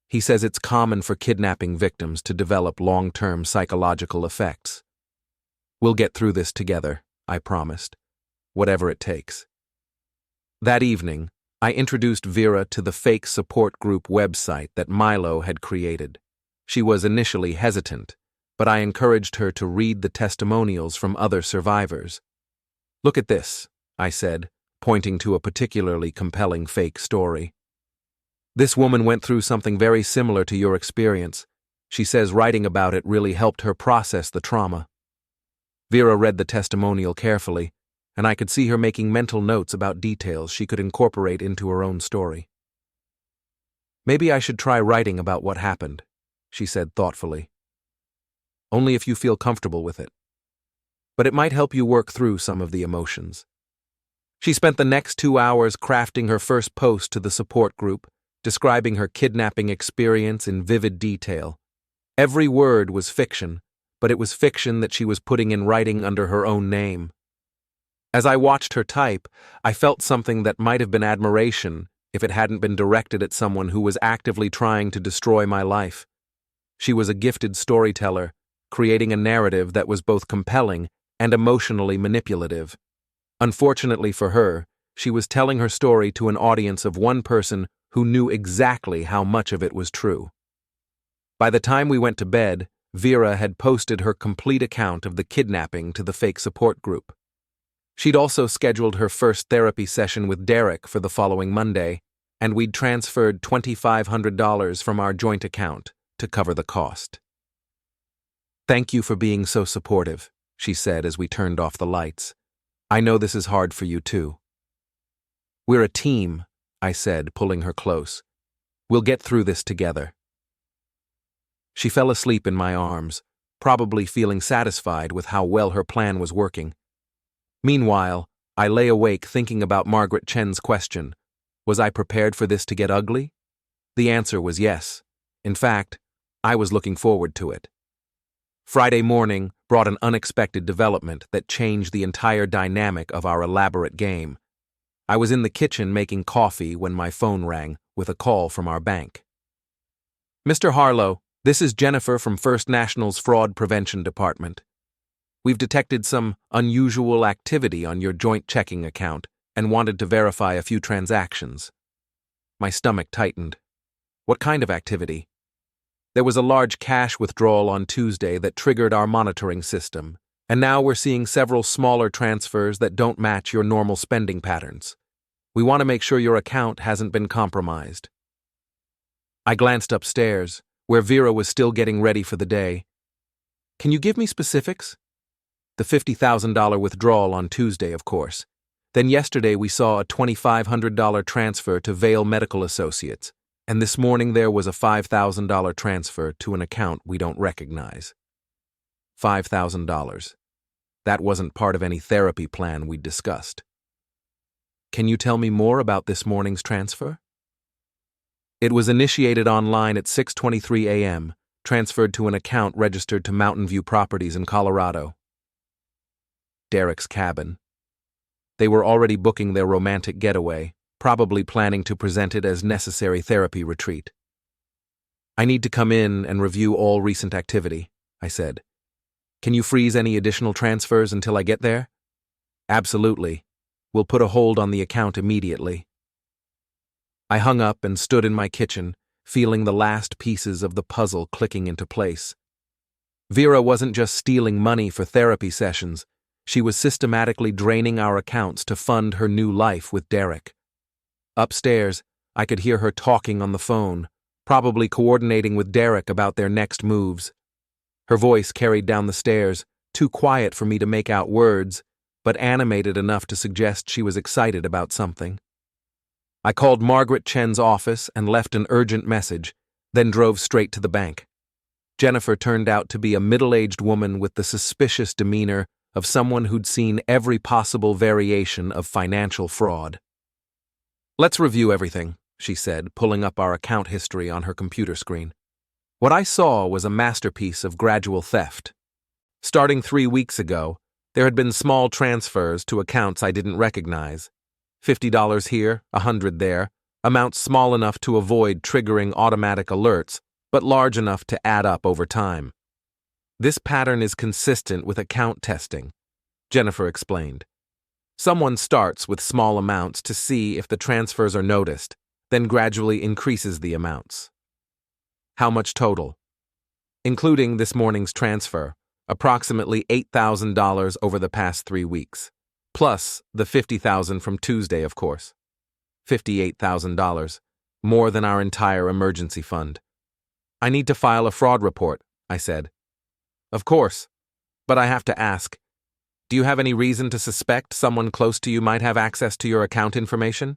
"He says it's common for kidnapping victims to develop long-term psychological effects. We'll get through this together," I promised, "whatever it takes." That evening, I introduced Vera to the fake support group website that Milo had created. She was initially hesitant, but I encouraged her to read the testimonials from other survivors. "Look at this," I said, pointing to a particularly compelling fake story. "This woman went through something very similar to your experience. She says writing about it really helped her process the trauma." Vera read the testimonial carefully, and I could see her making mental notes about details she could incorporate into her own story. "Maybe I should try writing about what happened," she said thoughtfully. "Only if you feel comfortable with it. But it might help you work through some of the emotions." She spent the next 2 hours crafting her first post to the support group, describing her kidnapping experience in vivid detail. Every word was fiction, but it was fiction that she was putting in writing under her own name. As I watched her type, I felt something that might have been admiration if it hadn't been directed at someone who was actively trying to destroy my life. She was a gifted storyteller, creating a narrative that was both compelling and emotionally manipulative. Unfortunately for her, she was telling her story to an audience of one person who knew exactly how much of it was true. By the time we went to bed, Vera had posted her complete account of the kidnapping to the fake support group. She'd also scheduled her first therapy session with Derek for the following Monday, and we'd transferred $2,500 from our joint account to cover the cost. "Thank you for being so supportive," she said as we turned off the lights. "I know this is hard for you too." "We're a team," I said, pulling her close. "We'll get through this together." She fell asleep in my arms, probably feeling satisfied with how well her plan was working. Meanwhile, I lay awake thinking about Margaret Chen's question. Was I prepared for this to get ugly? The answer was yes. In fact, I was looking forward to it. Friday morning brought an unexpected development that changed the entire dynamic of our elaborate game. I was in the kitchen making coffee when my phone rang with a call from our bank. Mr. Harlow, this is Jennifer from First National's Fraud Prevention Department. We've detected some unusual activity on your joint checking account and wanted to verify a few transactions. My stomach tightened. What kind of activity? There was a large cash withdrawal on Tuesday that triggered our monitoring system, and now we're seeing several smaller transfers that don't match your normal spending patterns. We want to make sure your account hasn't been compromised. I glanced upstairs, where Vera was still getting ready for the day. Can you give me specifics? The $50,000 withdrawal on Tuesday, of course. Then yesterday we saw a $2,500 transfer to Vail Medical Associates, and this morning there was a $5,000 transfer to an account we don't recognize. $5,000. That wasn't part of any therapy plan we'd discussed. Can you tell me more about this morning's transfer? It was initiated online at 6:23 a.m., transferred to an account registered to Mountain View Properties in Colorado. Derek's cabin. They were already booking their romantic getaway, probably planning to present it as necessary therapy retreat. I need to come in and review all recent activity, I said. Can you freeze any additional transfers until I get there? Absolutely. We'll put a hold on the account immediately. I hung up and stood in my kitchen, feeling the last pieces of the puzzle clicking into place. Vera wasn't just stealing money for therapy sessions. She was systematically draining our accounts to fund her new life with Derek. Upstairs, I could hear her talking on the phone, probably coordinating with Derek about their next moves. Her voice carried down the stairs, too quiet for me to make out words, but animated enough to suggest she was excited about something. I called Margaret Chen's office and left an urgent message, then drove straight to the bank. Jennifer turned out to be a middle-aged woman with the suspicious demeanor of someone who'd seen every possible variation of financial fraud. Let's review everything, she said, pulling up our account history on her computer screen. What I saw was a masterpiece of gradual theft. Starting 3 weeks ago, there had been small transfers to accounts I didn't recognize. $50 here, $100 there, amounts small enough to avoid triggering automatic alerts, but large enough to add up over time. This pattern is consistent with account testing, Jennifer explained. Someone starts with small amounts to see if the transfers are noticed, then gradually increases the amounts. How much total? Including this morning's transfer, approximately $8,000 over the past 3 weeks, plus the $50,000 from Tuesday, of course. $58,000, more than our entire emergency fund. I need to file a fraud report, I said. Of course, but I have to ask, do you have any reason to suspect someone close to you might have access to your account information?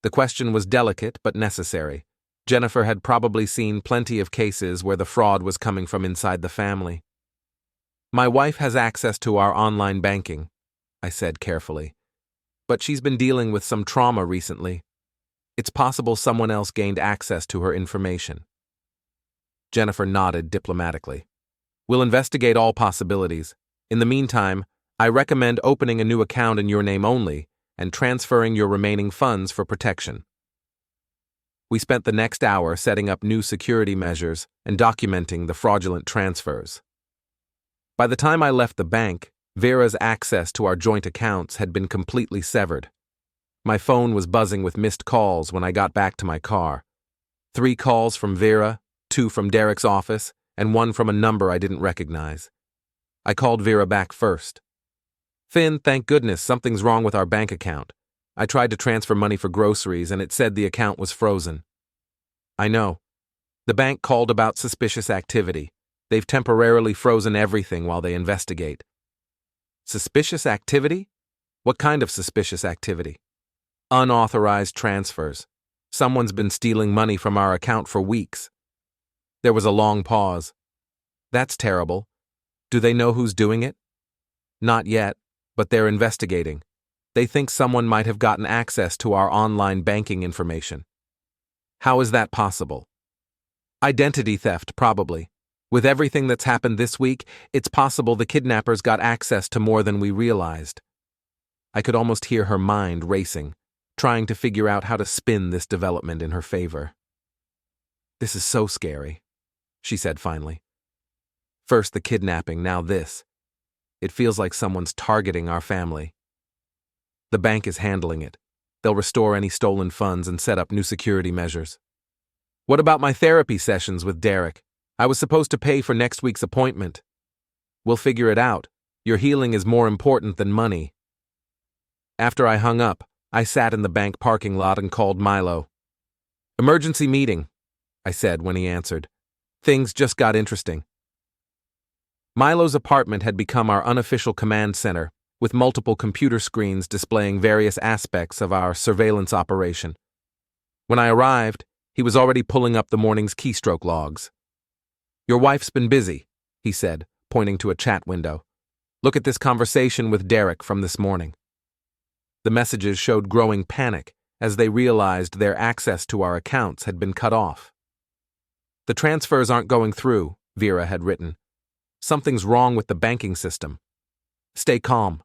The question was delicate but necessary. Jennifer had probably seen plenty of cases where the fraud was coming from inside the family. My wife has access to our online banking, I said carefully, but she's been dealing with some trauma recently. It's possible someone else gained access to her information. Jennifer nodded diplomatically. We'll investigate all possibilities. In the meantime, I recommend opening a new account in your name only and transferring your remaining funds for protection. We spent the next hour setting up new security measures and documenting the fraudulent transfers. By the time I left the bank, Vera's access to our joint accounts had been completely severed. My phone was buzzing with missed calls when I got back to my car. 3 calls from Vera, 2 from Derek's office, and 1 from a number I didn't recognize. I called Vera back first. Finn, thank goodness something's wrong with our bank account. I tried to transfer money for groceries and it said the account was frozen. I know. The bank called about suspicious activity. They've temporarily frozen everything while they investigate. Suspicious activity? What kind of suspicious activity? Unauthorized transfers. Someone's been stealing money from our account for weeks. There was a long pause. That's terrible. Do they know who's doing it? Not yet, but they're investigating. They think someone might have gotten access to our online banking information. How is that possible? Identity theft, probably. With everything that's happened this week, it's possible the kidnappers got access to more than we realized. I could almost hear her mind racing, trying to figure out how to spin this development in her favor. This is so scary, she said finally. First the kidnapping, now this. It feels like someone's targeting our family. The bank is handling it. They'll restore any stolen funds and set up new security measures. What about my therapy sessions with Derek? I was supposed to pay for next week's appointment. We'll figure it out. Your healing is more important than money. After I hung up, I sat in the bank parking lot and called Milo. Emergency meeting, I said when he answered. Things just got interesting. Milo's apartment had become our unofficial command center, with multiple computer screens displaying various aspects of our surveillance operation. When I arrived, he was already pulling up the morning's keystroke logs. Your wife's been busy, he said, pointing to a chat window. Look at this conversation with Derek from this morning. The messages showed growing panic as they realized their access to our accounts had been cut off. The transfers aren't going through, Vera had written. Something's wrong with the banking system. Stay calm,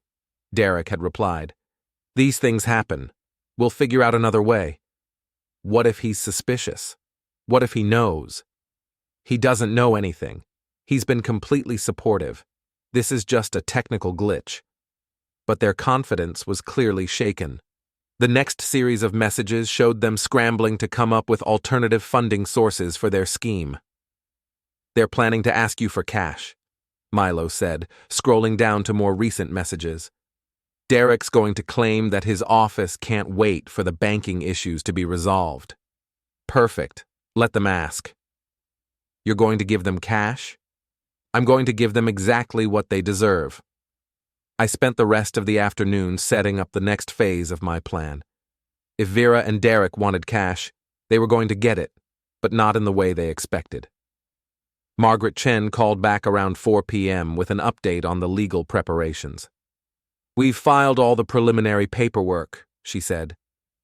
Derek had replied. These things happen. We'll figure out another way. What if he's suspicious? What if he knows? He doesn't know anything. He's been completely supportive. This is just a technical glitch. But their confidence was clearly shaken. The next series of messages showed them scrambling to come up with alternative funding sources for their scheme. They're planning to ask you for cash, Milo said, scrolling down to more recent messages. Derek's going to claim that his office can't wait for the banking issues to be resolved. Perfect. Let them ask. You're going to give them cash? I'm going to give them exactly what they deserve. I spent the rest of the afternoon setting up the next phase of my plan. If Vera and Derek wanted cash, they were going to get it, but not in the way they expected. Margaret Chen called back around 4 p.m. with an update on the legal preparations. We've filed all the preliminary paperwork, she said.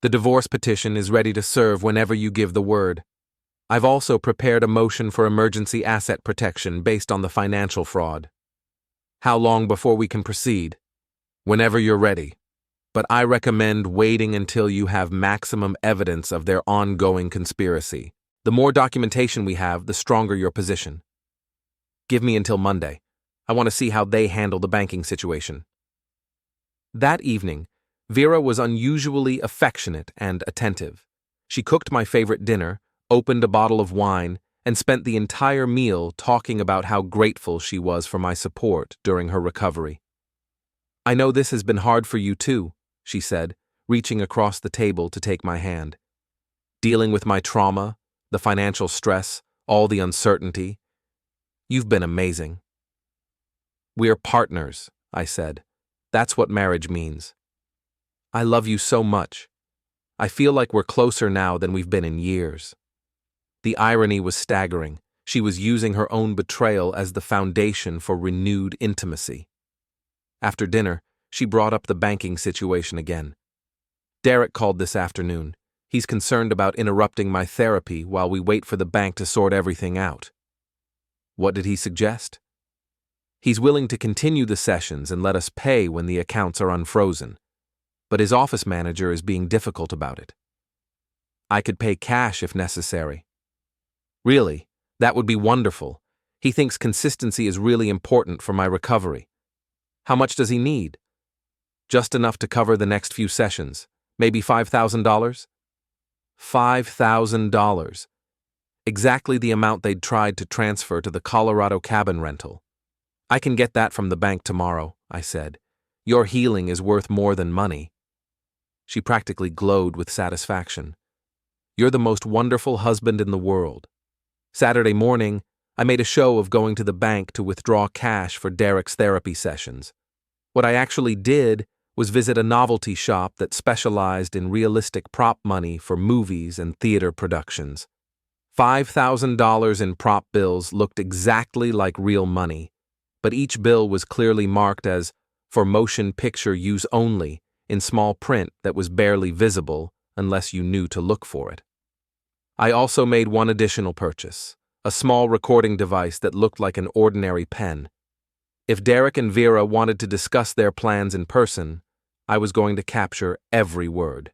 The divorce petition is ready to serve whenever you give the word. I've also prepared a motion for emergency asset protection based on the financial fraud. How long before we can proceed? Whenever you're ready. But I recommend waiting until you have maximum evidence of their ongoing conspiracy. The more documentation we have, the stronger your position. Give me until Monday. I want to see how they handle the banking situation. That evening, Vera was unusually affectionate and attentive. She cooked my favorite dinner, opened a bottle of wine, and spent the entire meal talking about how grateful she was for my support during her recovery. I know this has been hard for you too, she said, reaching across the table to take my hand. Dealing with my trauma, the financial stress, all the uncertainty. You've been amazing. We're partners, I said. That's what marriage means. I love you so much. I feel like we're closer now than we've been in years. The irony was staggering. She was using her own betrayal as the foundation for renewed intimacy. After dinner, she brought up the banking situation again. Derek called this afternoon. He's concerned about interrupting my therapy while we wait for the bank to sort everything out. What did he suggest? He's willing to continue the sessions and let us pay when the accounts are unfrozen, but his office manager is being difficult about it. I could pay cash if necessary. Really, that would be wonderful. He thinks consistency is really important for my recovery. How much does he need? Just enough to cover the next few sessions. Maybe $5,000? $5,000. Exactly the amount they'd tried to transfer to the Colorado cabin rental. I can get that from the bank tomorrow, I said. Your healing is worth more than money. She practically glowed with satisfaction. You're the most wonderful husband in the world. Saturday morning, I made a show of going to the bank to withdraw cash for Derek's therapy sessions. What I actually did was visit a novelty shop that specialized in realistic prop money for movies and theater productions. $5,000 in prop bills looked exactly like real money, but each bill was clearly marked as "for motion picture use only" in small print that was barely visible unless you knew to look for it. I also made one additional purchase, a small recording device that looked like an ordinary pen. If Derek and Vera wanted to discuss their plans in person, I was going to capture every word.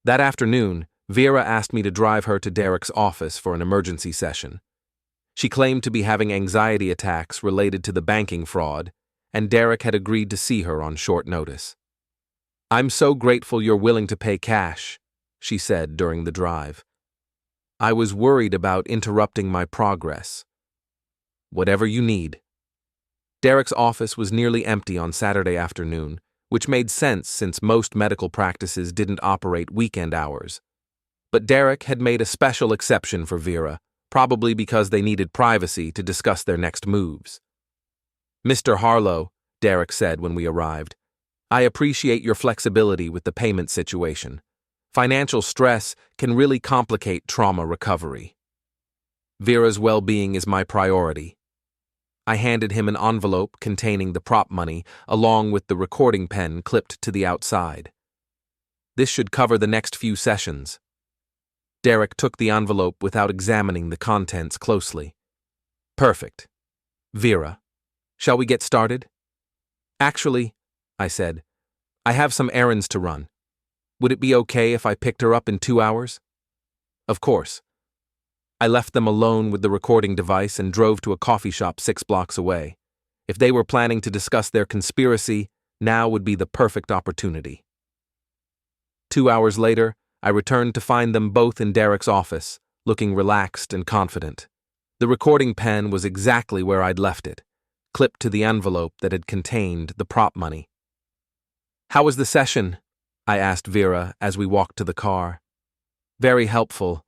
That afternoon, Vera asked me to drive her to Derek's office for an emergency session. She claimed to be having anxiety attacks related to the banking fraud, and Derek had agreed to see her on short notice. "I'm so grateful you're willing to pay cash," she said during the drive. I was worried about interrupting my progress. "Whatever you need." Derek's office was nearly empty on Saturday afternoon, which made sense since most medical practices didn't operate weekend hours. But Derek had made a special exception for Vera, probably because they needed privacy to discuss their next moves. "Mr. Harlow," Derek said when we arrived, "I appreciate your flexibility with the payment situation. Financial stress can really complicate trauma recovery. Vera's well-being is my priority." I handed him an envelope containing the prop money, along with the recording pen clipped to the outside. "This should cover the next few sessions." Derek took the envelope without examining the contents closely. "Perfect. Vera, shall we get started?" "Actually," I said, "I have some errands to run. Would it be okay if I picked her up in 2 hours?" "Of course." I left them alone with the recording device and drove to a coffee shop 6 blocks away. If they were planning to discuss their conspiracy, now would be the perfect opportunity. 2 hours later, I returned to find them both in Derek's office, looking relaxed and confident. The recording pen was exactly where I'd left it, clipped to the envelope that had contained the prop money. "How was the session?" I asked Vera as we walked to the car. "Very helpful.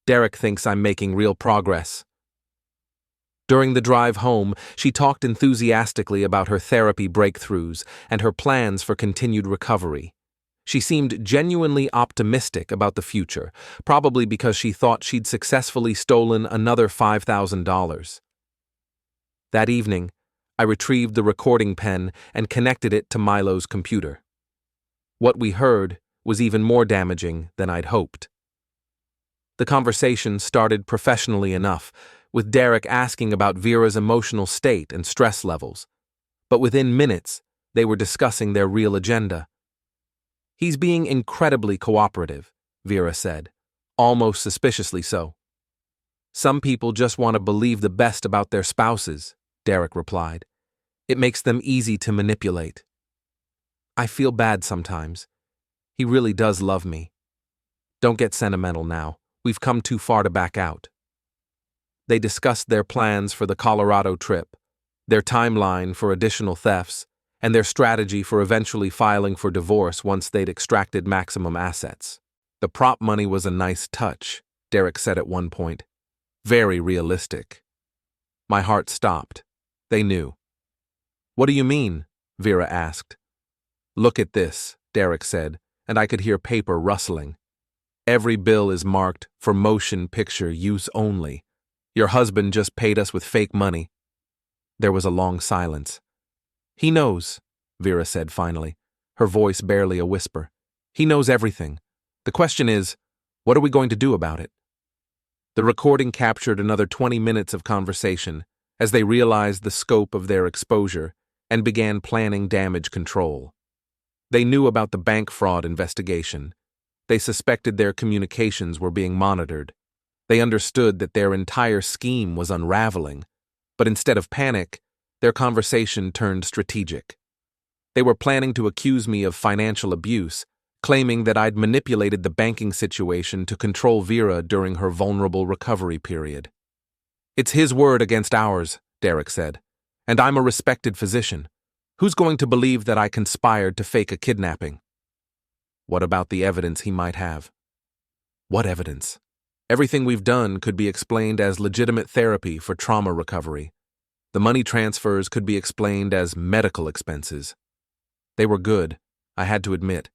Derek thinks I'm making real progress." During the drive home, she talked enthusiastically about her therapy breakthroughs and her plans for continued recovery. She seemed genuinely optimistic about the future, probably because she thought she'd successfully stolen another $5,000. That evening, I retrieved the recording pen and connected it to Milo's computer. What we heard was even more damaging than I'd hoped. The conversation started professionally enough, with Derek asking about Vera's emotional state and stress levels. But within minutes, they were discussing their real agenda. "He's being incredibly cooperative," Vera said, almost suspiciously so. "Some people just want to believe the best about their spouses," Derek replied. "It makes them easy to manipulate. I feel bad sometimes. He really does love me. Don't get sentimental now. We've come too far to back out." They discussed their plans for the Colorado trip, their timeline for additional thefts, and their strategy for eventually filing for divorce once they'd extracted maximum assets. "The prop money was a nice touch," Derek said at one point. "Very realistic." My heart stopped. They knew. "What do you mean?" Vera asked. "Look at this," Derek said, and I could hear paper rustling. "Every bill is marked for motion picture use only. Your husband just paid us with fake money." There was a long silence. "He knows," Vera said finally, her voice barely a whisper. "He knows everything. The question is, what are we going to do about it?" The recording captured another 20 minutes of conversation as they realized the scope of their exposure and began planning damage control. They knew about the bank fraud investigation. They suspected their communications were being monitored. They understood that their entire scheme was unraveling, but instead of panic, their conversation turned strategic. They were planning to accuse me of financial abuse, claiming that I'd manipulated the banking situation to control Vera during her vulnerable recovery period. "It's his word against ours," Derek said, "and I'm a respected physician. Who's going to believe that I conspired to fake a kidnapping?" "What about the evidence he might have?" "What evidence? Everything we've done could be explained as legitimate therapy for trauma recovery. The money transfers could be explained as medical expenses." They were good, I had to admit.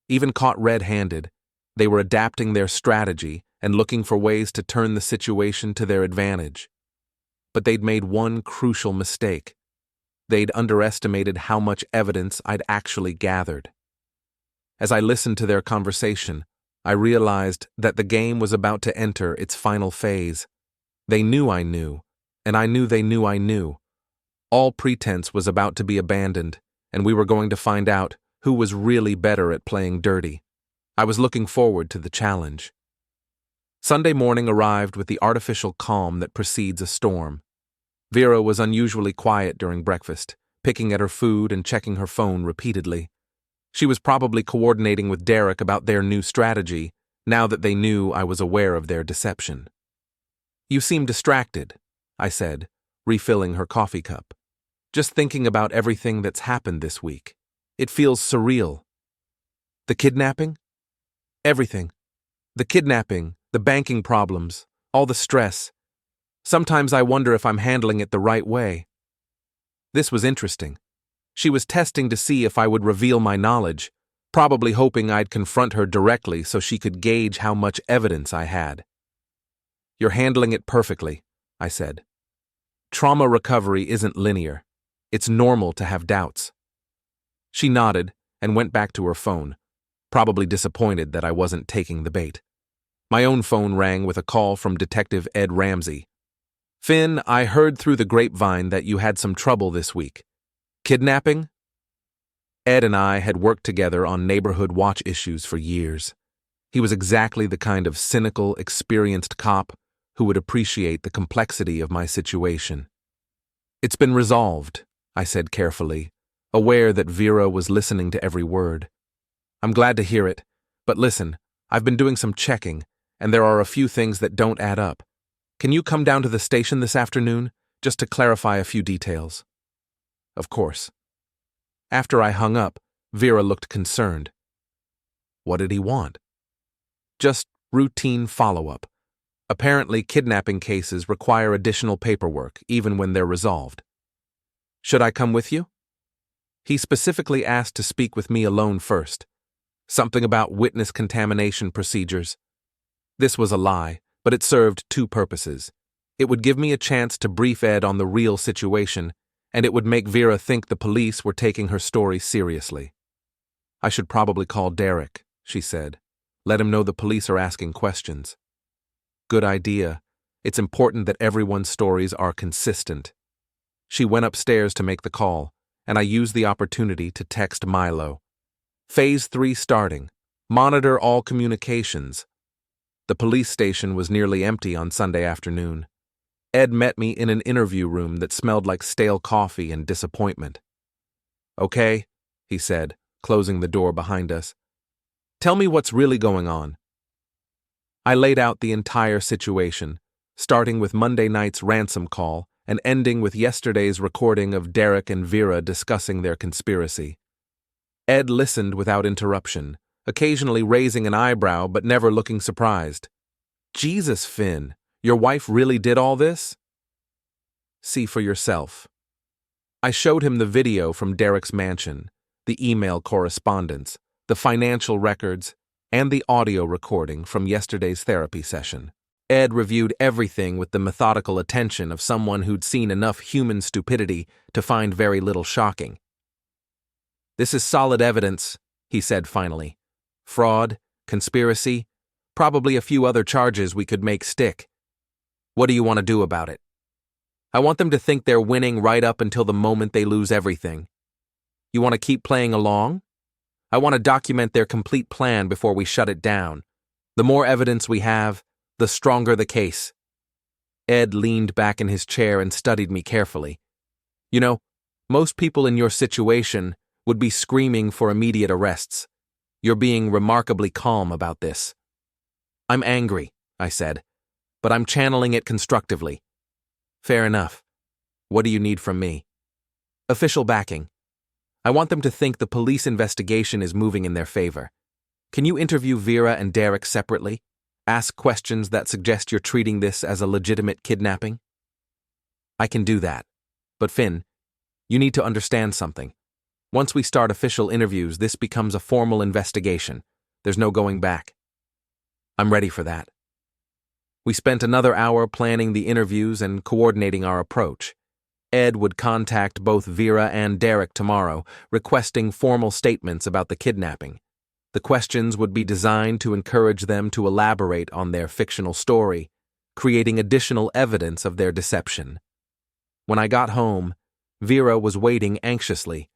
Even caught red-handed, they were adapting their strategy and looking for ways to turn the situation to their advantage. But they'd made one crucial mistake. They'd underestimated how much evidence I'd actually gathered. As I listened to their conversation, I realized that the game was about to enter its final phase. They knew I knew, and I knew they knew I knew. All pretense was about to be abandoned, and we were going to find out who was really better at playing dirty. I was looking forward to the challenge. Sunday morning arrived with the artificial calm that precedes a storm. Vera was unusually quiet during breakfast, picking at her food and checking her phone repeatedly. She was probably coordinating with Derek about their new strategy, now that they knew I was aware of their deception. "You seem distracted," I said, refilling her coffee cup. "Just thinking about everything that's happened this week. It feels surreal." "The kidnapping?" "Everything. The kidnapping, the banking problems, all the stress. Sometimes I wonder if I'm handling it the right way." This was interesting. She was testing to see if I would reveal my knowledge, probably hoping I'd confront her directly so she could gauge how much evidence I had. "You're handling it perfectly," I said. "Trauma recovery isn't linear. It's normal to have doubts." She nodded and went back to her phone, probably disappointed that I wasn't taking the bait. My own phone rang with a call from Detective Ed Ramsey. "Finn, I heard through the grapevine that you had some trouble this week. Kidnapping?" Ed and I had worked together on neighborhood watch issues for years. He was exactly the kind of cynical, experienced cop who would appreciate the complexity of my situation. "It's been resolved," I said carefully, aware that Vera was listening to every word. "I'm glad to hear it, but listen, I've been doing some checking, and there are a few things that don't add up. Can you come down to the station this afternoon, just to clarify a few details?" "Of course." After I hung up, Vera looked concerned. What did he want? "Just routine follow-up. Apparently, kidnapping cases require additional paperwork, even when they're resolved." "Should I come with you?" He specifically asked to speak with me alone first. Something about witness contamination procedures. This was a lie, but it served two purposes. It would give me a chance to brief Ed on the real situation, and it would make Vera think the police were taking her story seriously. "I should probably call Derek," she said. "Let him know the police are asking questions." "Good idea. It's important that everyone's stories are consistent." She went upstairs to make the call, and I used the opportunity to text Milo. "Phase 3 starting. Monitor all communications." The police station was nearly empty on Sunday afternoon. Ed met me in an interview room that smelled like stale coffee and disappointment. "Okay," he said, closing the door behind us. "Tell me what's really going on." I laid out the entire situation, starting with Monday night's ransom call and ending with yesterday's recording of Derek and Vera discussing their conspiracy. Ed listened without interruption, occasionally raising an eyebrow but never looking surprised. "Jesus, Finn, your wife really did all this?" "See for yourself." I showed him the video from Derek's mansion, the email correspondence, the financial records, and the audio recording from yesterday's therapy session. Ed reviewed everything with the methodical attention of someone who'd seen enough human stupidity to find very little shocking. "This is solid evidence," he said finally. "Fraud, conspiracy, probably a few other charges we could make stick. What do you want to do about it?" "I want them to think they're winning right up until the moment they lose everything." "You want to keep playing along?" "I want to document their complete plan before we shut it down. The more evidence we have, the stronger the case." Ed leaned back in his chair and studied me carefully. "You know, most people in your situation would be screaming for immediate arrests. You're being remarkably calm about this." "I'm angry," I said, "but I'm channeling it constructively." "Fair enough. What do you need from me?" "Official backing. I want them to think the police investigation is moving in their favor. Can you interview Vera and Derek separately? Ask questions that suggest you're treating this as a legitimate kidnapping?" "I can do that. But Finn, you need to understand something. Once we start official interviews, this becomes a formal investigation. There's no going back." "I'm ready for that." We spent another hour planning the interviews and coordinating our approach. Ed would contact both Vera and Derek tomorrow, requesting formal statements about the kidnapping. The questions would be designed to encourage them to elaborate on their fictional story, creating additional evidence of their deception. When I got home, Vera was waiting anxiously.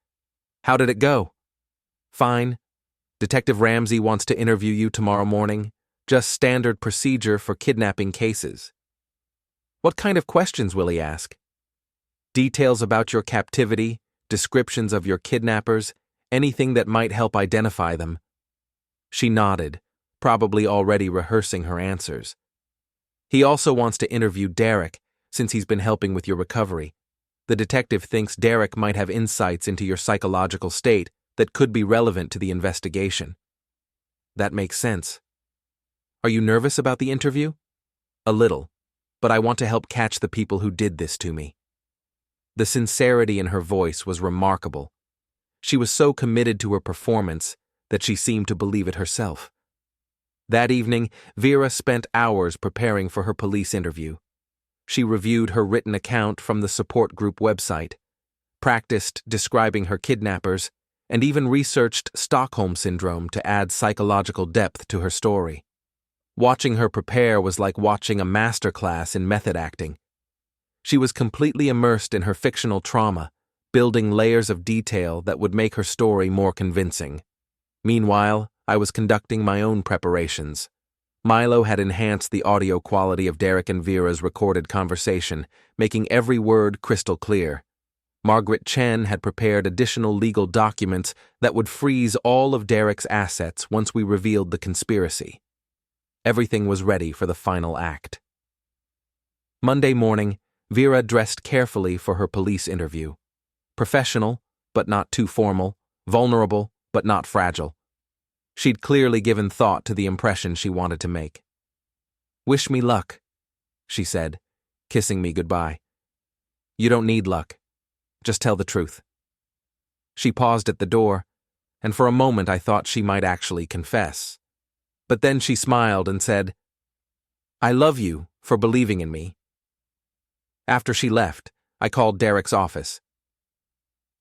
"How did it go?" "Fine. Detective Ramsey wants to interview you tomorrow morning. Just standard procedure for kidnapping cases." "What kind of questions will he ask?" "Details about your captivity, descriptions of your kidnappers, anything that might help identify them." She nodded, probably already rehearsing her answers. "He also wants to interview Derek, since he's been helping with your recovery. The detective thinks Derek might have insights into your psychological state that could be relevant to the investigation." "That makes sense." "Are you nervous about the interview?" "A little, but I want to help catch the people who did this to me." The sincerity in her voice was remarkable. She was so committed to her performance that she seemed to believe it herself. That evening, Vera spent hours preparing for her police interview. She reviewed her written account from the support group website, practiced describing her kidnappers, and even researched Stockholm Syndrome to add psychological depth to her story. Watching her prepare was like watching a masterclass in method acting. She was completely immersed in her fictional trauma, building layers of detail that would make her story more convincing. Meanwhile, I was conducting my own preparations. Milo had enhanced the audio quality of Derek and Vera's recorded conversation, making every word crystal clear. Margaret Chen had prepared additional legal documents that would freeze all of Derek's assets once we revealed the conspiracy. Everything was ready for the final act. Monday morning, Vera dressed carefully for her police interview. Professional, but not too formal, vulnerable, but not fragile. She'd clearly given thought to the impression she wanted to make. "Wish me luck," she said, kissing me goodbye. "You don't need luck. Just tell the truth." She paused at the door, and for a moment I thought she might actually confess. But then she smiled and said, "I love you for believing in me." After she left, I called Derek's office.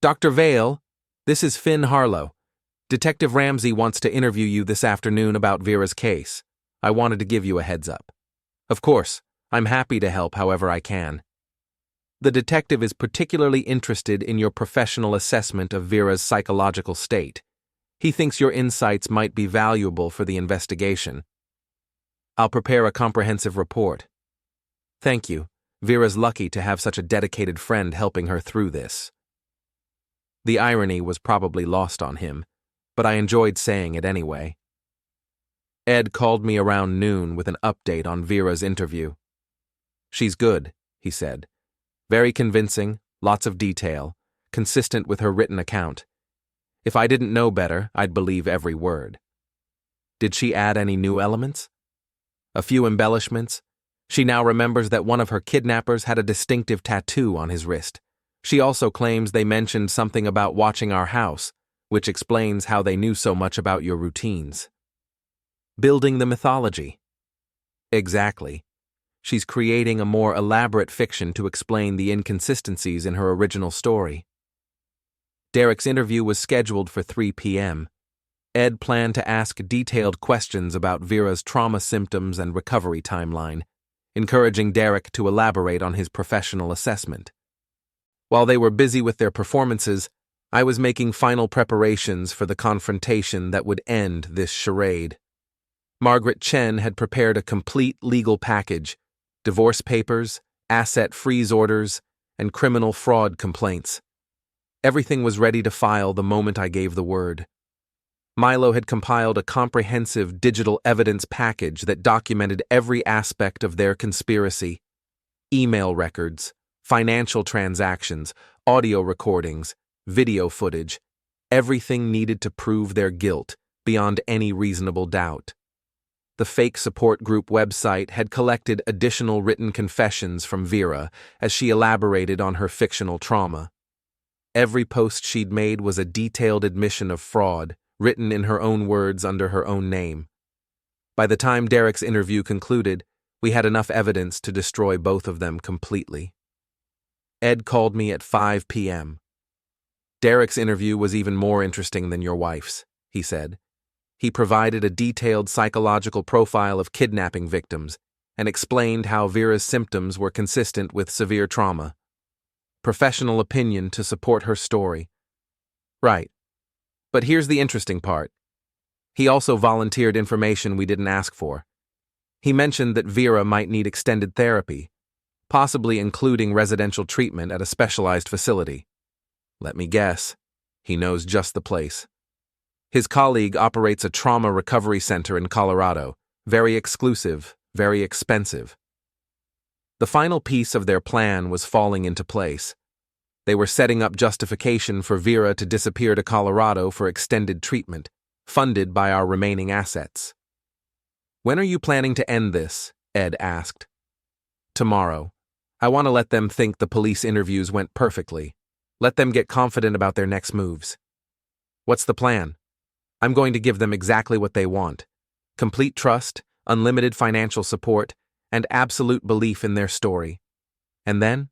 "Dr. Vale, this is Finn Harlow. Detective Ramsey wants to interview you this afternoon about Vera's case. I wanted to give you a heads up. Of course, I'm happy to help however I can. The detective is particularly interested in your professional assessment of Vera's psychological state. He thinks your insights might be valuable for the investigation. I'll prepare a comprehensive report." "Thank you. Vera's lucky to have such a dedicated friend helping her through this." The irony was probably lost on him, but I enjoyed saying it anyway. Ed called me around noon with an update on Vera's interview. "She's good," he said. "Very convincing, lots of detail, consistent with her written account. If I didn't know better, I'd believe every word." "Did she add any new elements?" "A few embellishments. She now remembers that one of her kidnappers had a distinctive tattoo on his wrist. She also claims they mentioned something about watching our house, which explains how they knew so much about your routines." "Building the mythology." "Exactly. She's creating a more elaborate fiction to explain the inconsistencies in her original story." Derek's interview was scheduled for 3 p.m. Ed planned to ask detailed questions about Vera's trauma symptoms and recovery timeline, encouraging Derek to elaborate on his professional assessment. While they were busy with their performances, I was making final preparations for the confrontation that would end this charade. Margaret Chen had prepared a complete legal package: divorce papers, asset freeze orders, and criminal fraud complaints. Everything was ready to file the moment I gave the word. Milo had compiled a comprehensive digital evidence package that documented every aspect of their conspiracy: email records, financial transactions, audio recordings, video footage, everything needed to prove their guilt beyond any reasonable doubt. The fake support group website had collected additional written confessions from Vera as she elaborated on her fictional trauma. Every post she'd made was a detailed admission of fraud, written in her own words under her own name. By the time Derek's interview concluded, We had enough evidence to destroy both of them completely. Ed called me at 5 p.m. Derek's interview was even more interesting than your wife's, he said. He provided a detailed psychological profile of kidnapping victims and explained how Vera's symptoms were consistent with severe trauma. Professional opinion to support her story. Right. But here's the interesting part. He also volunteered information we didn't ask for. He mentioned that Vera might need extended therapy, possibly including residential treatment at a specialized facility. Let me guess, he knows just the place. His colleague operates a trauma recovery center in Colorado, very exclusive, very expensive. The final piece of their plan was falling into place. They were setting up justification for Vera to disappear to Colorado for extended treatment, funded by our remaining assets. When are you planning to end this? Ed asked. Tomorrow. I want to let them think the police interviews went perfectly. Let them get confident about their next moves. What's the plan? I'm going to give them exactly what they want. Complete trust, unlimited financial support, and absolute belief in their story. And then?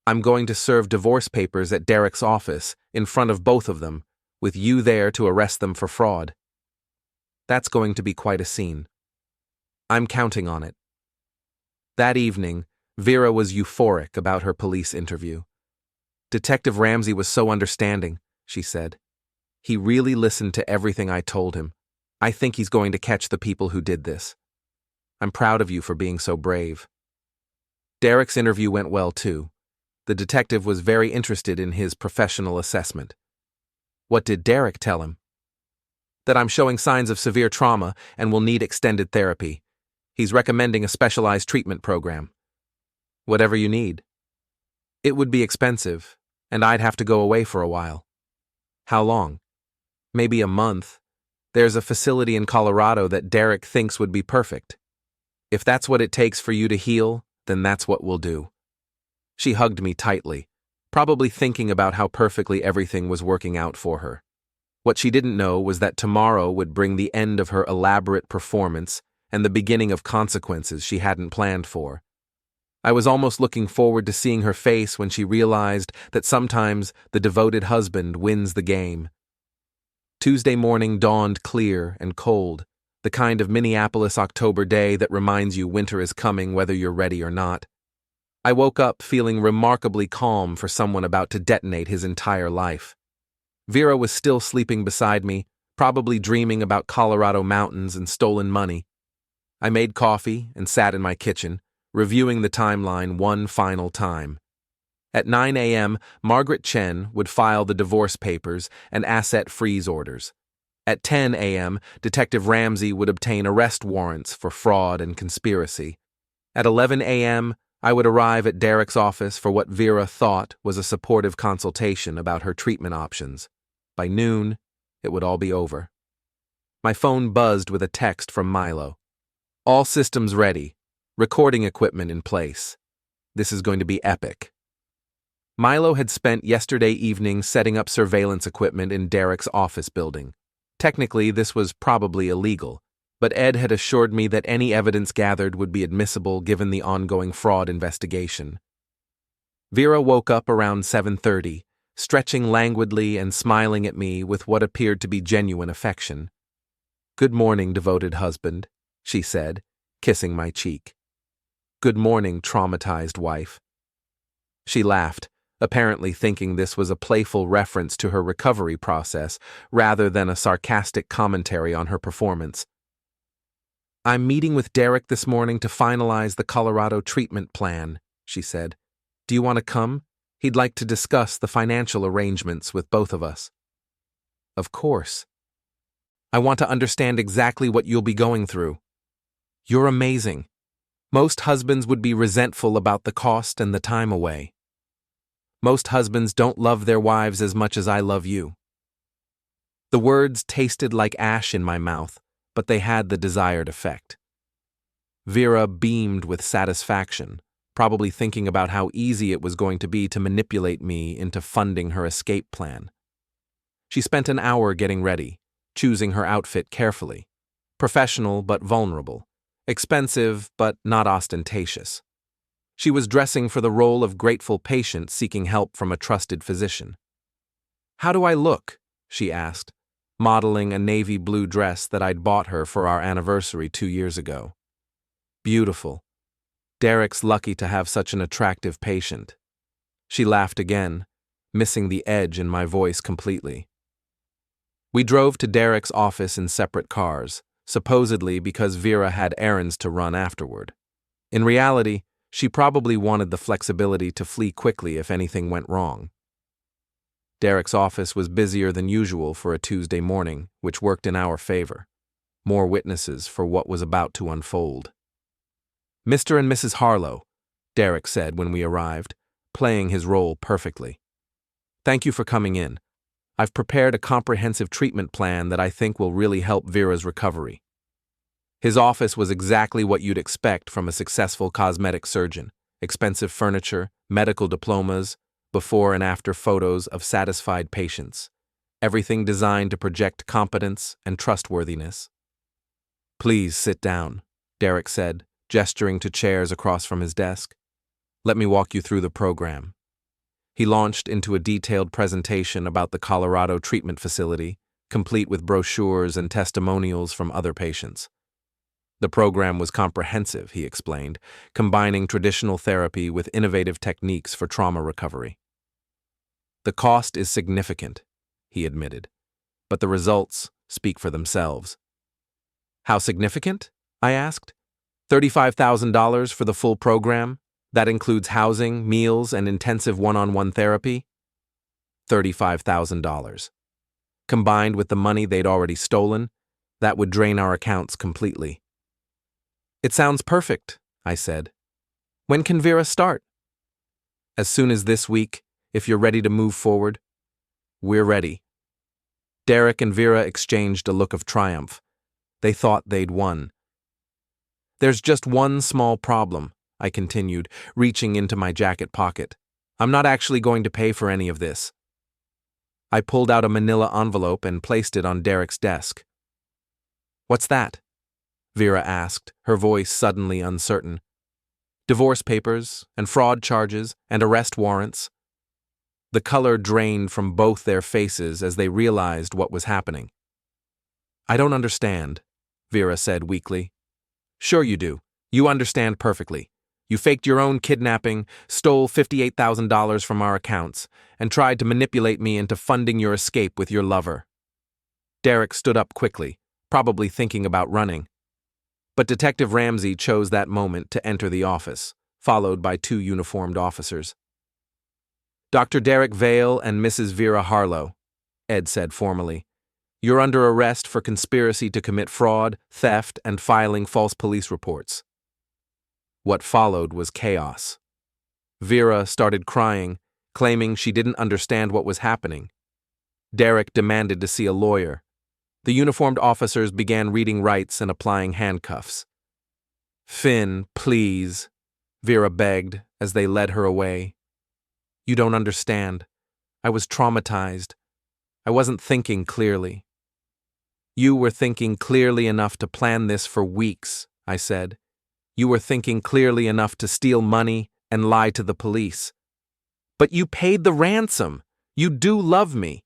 I'm going to serve divorce papers at Derek's office, in front of both of them, with you there to arrest them for fraud. That's going to be quite a scene. I'm counting on it. That evening, Vera was euphoric about her police interview. Detective Ramsey was so understanding, she said. He really listened to everything I told him. I think he's going to catch the people who did this. I'm proud of you for being so brave. Derek's interview went well, too. The detective was very interested in his professional assessment. What did Derek tell him? That I'm showing signs of severe trauma and will need extended therapy. He's recommending a specialized treatment program. Whatever you need. It would be expensive, and I'd have to go away for a while. How long? Maybe a month. There's a facility in Colorado that Derek thinks would be perfect. If that's what it takes for you to heal, then that's what we'll do. She hugged me tightly, probably thinking about how perfectly everything was working out for her. What she didn't know was that tomorrow would bring the end of her elaborate performance and the beginning of consequences she hadn't planned for. I was almost looking forward to seeing her face when she realized that sometimes the devoted husband wins the game. Tuesday morning dawned clear and cold, the kind of Minneapolis October day that reminds you winter is coming whether you're ready or not. I woke up feeling remarkably calm for someone about to detonate his entire life. Vera was still sleeping beside me, probably dreaming about Colorado mountains and stolen money. I made coffee and sat in my kitchen, reviewing the timeline one final time. At 9 a.m., Margaret Chen would file the divorce papers and asset freeze orders. At 10 a.m., Detective Ramsey would obtain arrest warrants for fraud and conspiracy. At 11 a.m., I would arrive at Derek's office for what Vera thought was a supportive consultation about her treatment options. By noon, it would all be over. My phone buzzed with a text from Milo. All systems ready. Recording equipment in place. This is going to be epic. Milo had spent yesterday evening setting up surveillance equipment in Derek's office building. Technically, this was probably illegal, but Ed had assured me that any evidence gathered would be admissible given the ongoing fraud investigation. Vera woke up around 7:30, stretching languidly and smiling at me with what appeared to be genuine affection. "Good morning, devoted husband," she said, kissing my cheek. "Good morning, traumatized wife." She laughed, apparently thinking this was a playful reference to her recovery process rather than a sarcastic commentary on her performance. "I'm meeting with Derek this morning to finalize the Colorado treatment plan," she said. "Do you want to come? He'd like to discuss the financial arrangements with both of us." "Of course. I want to understand exactly what you'll be going through. You're amazing. Most husbands would be resentful about the cost and the time away. Most husbands don't love their wives as much as I love you." The words tasted like ash in my mouth, but they had the desired effect. Vera beamed with satisfaction, probably thinking about how easy it was going to be to manipulate me into funding her escape plan. She spent an hour getting ready, choosing her outfit carefully, professional but vulnerable, Expensive, but not ostentatious. She was dressing for the role of grateful patient seeking help from a trusted physician. "How do I look?" she asked, modeling a navy blue dress that I'd bought her for our anniversary 2 years ago. "Beautiful. Derek's lucky to have such an attractive patient." She laughed again, missing the edge in my voice completely. We drove to Derek's office in separate cars, supposedly because Vera had errands to run afterward. In reality, she probably wanted the flexibility to flee quickly if anything went wrong. Derek's office was busier than usual for a Tuesday morning, which worked in our favor. More witnesses for what was about to unfold. "Mr. and Mrs. Harlow," Derek said when we arrived, playing his role perfectly. "Thank you for coming in. I've prepared a comprehensive treatment plan that I think will really help Vera's recovery." His office was exactly what you'd expect from a successful cosmetic surgeon: expensive furniture, medical diplomas, before and after photos of satisfied patients, everything designed to project competence and trustworthiness. "Please sit down," Derek said, gesturing to chairs across from his desk. "Let me walk you through the program." He launched into a detailed presentation about the Colorado treatment facility, complete with brochures and testimonials from other patients. The program was comprehensive, he explained, combining traditional therapy with innovative techniques for trauma recovery. "The cost is significant," he admitted, "but the results speak for themselves." "How significant?" I asked. $35,000 for the full program? That includes housing, meals, and intensive one-on-one therapy?" $35,000. Combined with the money they'd already stolen, that would drain our accounts completely. "It sounds perfect," I said. "When can Vera start?" "As soon as this week, if you're ready to move forward." "We're ready." Derek and Vera exchanged a look of triumph. They thought they'd won. "There's just one small problem," I continued, reaching into my jacket pocket. "I'm not actually going to pay for any of this." I pulled out a manila envelope and placed it on Derek's desk. "What's that?" Vera asked, her voice suddenly uncertain. "Divorce papers, and fraud charges, and arrest warrants." The color drained from both their faces as they realized what was happening. "I don't understand," Vera said weakly. "Sure you do. You understand perfectly. You faked your own kidnapping, stole $58,000 from our accounts, and tried to manipulate me into funding your escape with your lover." Derek stood up quickly, probably thinking about running. But Detective Ramsey chose that moment to enter the office, followed by 2 uniformed officers. "Dr. Derek Vale and Mrs. Vera Harlow," Ed said formally. "You're under arrest for conspiracy to commit fraud, theft, and filing false police reports." What followed was chaos. Vera started crying, claiming she didn't understand what was happening. Derek demanded to see a lawyer. The uniformed officers began reading rights and applying handcuffs. "Finn, please," Vera begged as they led her away. "You don't understand. I was traumatized. I wasn't thinking clearly." "You were thinking clearly enough to plan this for weeks," I said. "You were thinking clearly enough to steal money and lie to the police." "But you paid the ransom. You do love me."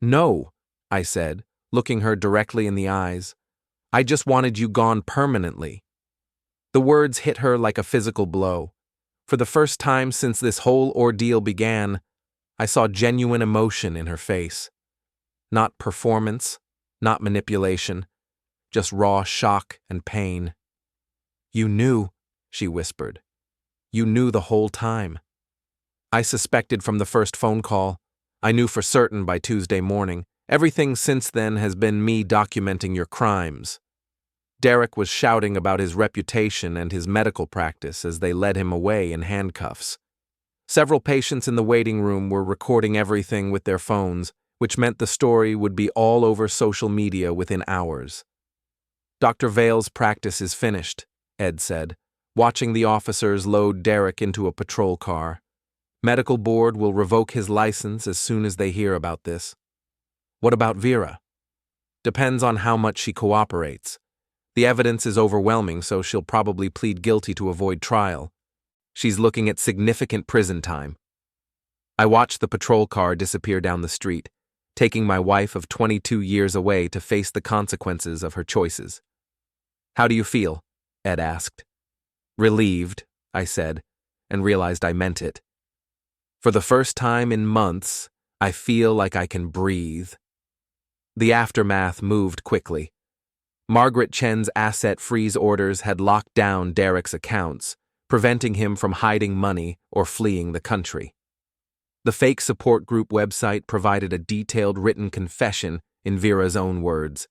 "No," I said, looking her directly in the eyes. "I just wanted you gone permanently." The words hit her like a physical blow. For the first time since this whole ordeal began, I saw genuine emotion in her face. Not performance, not manipulation, just raw shock and pain. "You knew," she whispered. "You knew the whole time." "I suspected from the first phone call. I knew for certain by Tuesday morning. Everything since then has been me documenting your crimes." Derek was shouting about his reputation and his medical practice as they led him away in handcuffs. Several patients in the waiting room were recording everything with their phones, which meant the story would be all over social media within hours. "Dr. Vale's practice is finished," Ed said, watching the officers load Derek into a patrol car. "Medical board will revoke his license as soon as they hear about this." "What about Vera?" "Depends on how much she cooperates. The evidence is overwhelming, so she'll probably plead guilty to avoid trial. She's looking at significant prison time. I watched the patrol car disappear down the street, taking my wife of 22 years away to face the consequences of her choices. "How do you feel?" Ed asked. "Relieved," I said, and realized I meant it. For the first time in months, I feel like I can breathe. The aftermath moved quickly. Margaret Chen's asset freeze orders had locked down Derek's accounts, preventing him from hiding money or fleeing the country. The fake support group website provided a detailed written confession in Vera's own words.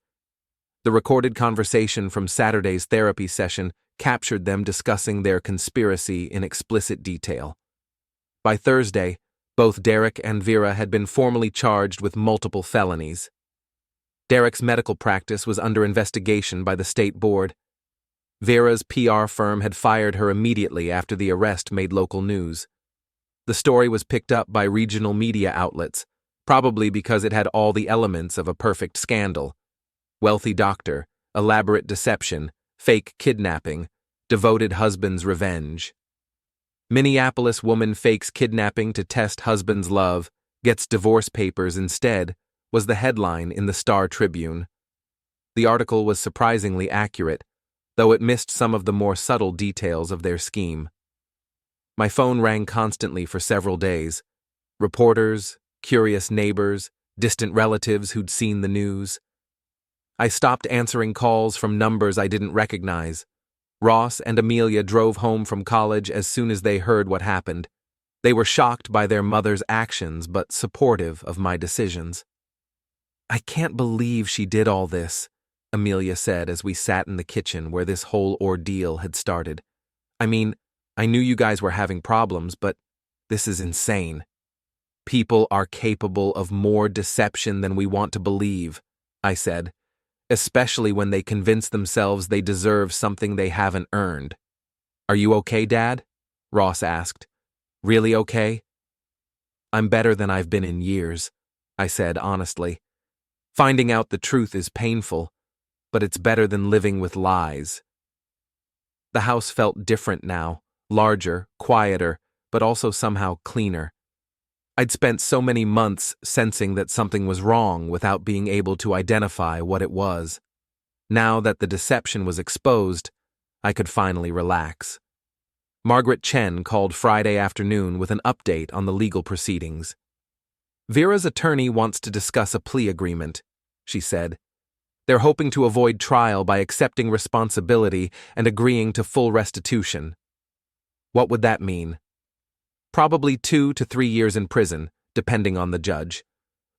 The recorded conversation from Saturday's therapy session captured them discussing their conspiracy in explicit detail. By Thursday, both Derek and Vera had been formally charged with multiple felonies. Derek's medical practice was under investigation by the state board. Vera's PR firm had fired her immediately after the arrest made local news. The story was picked up by regional media outlets, probably because it had all the elements of a perfect scandal: wealthy doctor, elaborate deception, fake kidnapping, devoted husband's revenge. Minneapolis woman fakes kidnapping to test husband's love, gets divorce papers instead, was the headline in the Star-Tribune. The article was surprisingly accurate, though it missed some of the more subtle details of their scheme. My phone rang constantly for several days. Reporters, curious neighbors, distant relatives who'd seen the news. I stopped answering calls from numbers I didn't recognize. Ross and Amelia drove home from college as soon as they heard what happened. They were shocked by their mother's actions, but supportive of my decisions. "I can't believe she did all this," Amelia said as we sat in the kitchen where this whole ordeal had started. "I mean, I knew you guys were having problems, but this is insane. People are capable of more deception than we want to believe," I said, "especially when they convince themselves they deserve something they haven't earned." "Are you okay, Dad?" Ross asked. "Really okay?" "I'm better than I've been in years," I said honestly. "Finding out the truth is painful, but it's better than living with lies." The house felt different now. Larger, quieter, but also somehow cleaner. I'd spent so many months sensing that something was wrong without being able to identify what it was. Now that the deception was exposed, I could finally relax. Margaret Chen called Friday afternoon with an update on the legal proceedings. "Vera's attorney wants to discuss a plea agreement," she said. "They're hoping to avoid trial by accepting responsibility and agreeing to full restitution." "What would that mean?" "Probably 2 to 3 years in prison, depending on the judge.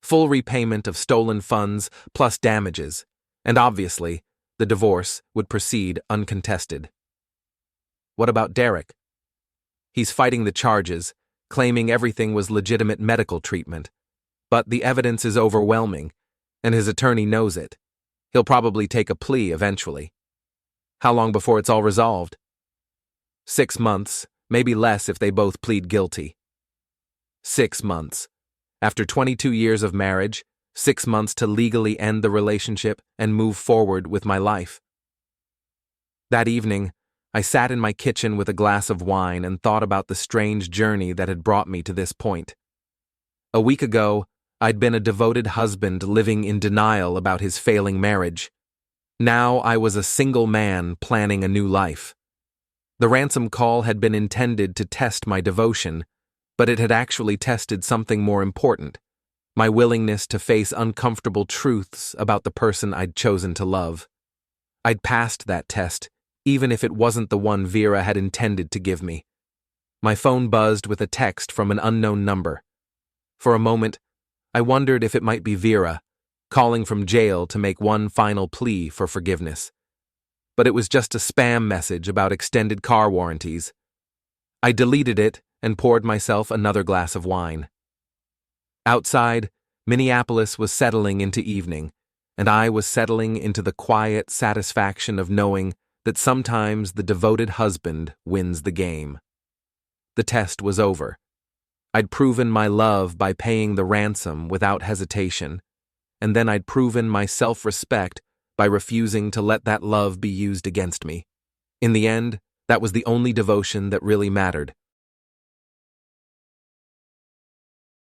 Full repayment of stolen funds plus damages, and obviously, the divorce would proceed uncontested." "What about Derek?" "He's fighting the charges, claiming everything was legitimate medical treatment. But the evidence is overwhelming, and his attorney knows it. He'll probably take a plea eventually." "How long before it's all resolved?" 6 months, maybe less if they both plead guilty." 6 months. After 22 years of marriage, 6 months to legally end the relationship and move forward with my life. That evening, I sat in my kitchen with a glass of wine and thought about the strange journey that had brought me to this point. A week ago, I'd been a devoted husband living in denial about his failing marriage. Now I was a single man planning a new life. The ransom call had been intended to test my devotion, but it had actually tested something more important: my willingness to face uncomfortable truths about the person I'd chosen to love. I'd passed that test, even if it wasn't the one Vera had intended to give me. My phone buzzed with a text from an unknown number. For a moment, I wondered if it might be Vera, calling from jail to make one final plea for forgiveness. But it was just a spam message about extended car warranties. I deleted it and poured myself another glass of wine. Outside, Minneapolis was settling into evening, and I was settling into the quiet satisfaction of knowing that sometimes the devoted husband wins the game. The test was over. I'd proven my love by paying the ransom without hesitation, and then I'd proven my self-respect by refusing to let that love be used against me. In the end, that was the only devotion that really mattered,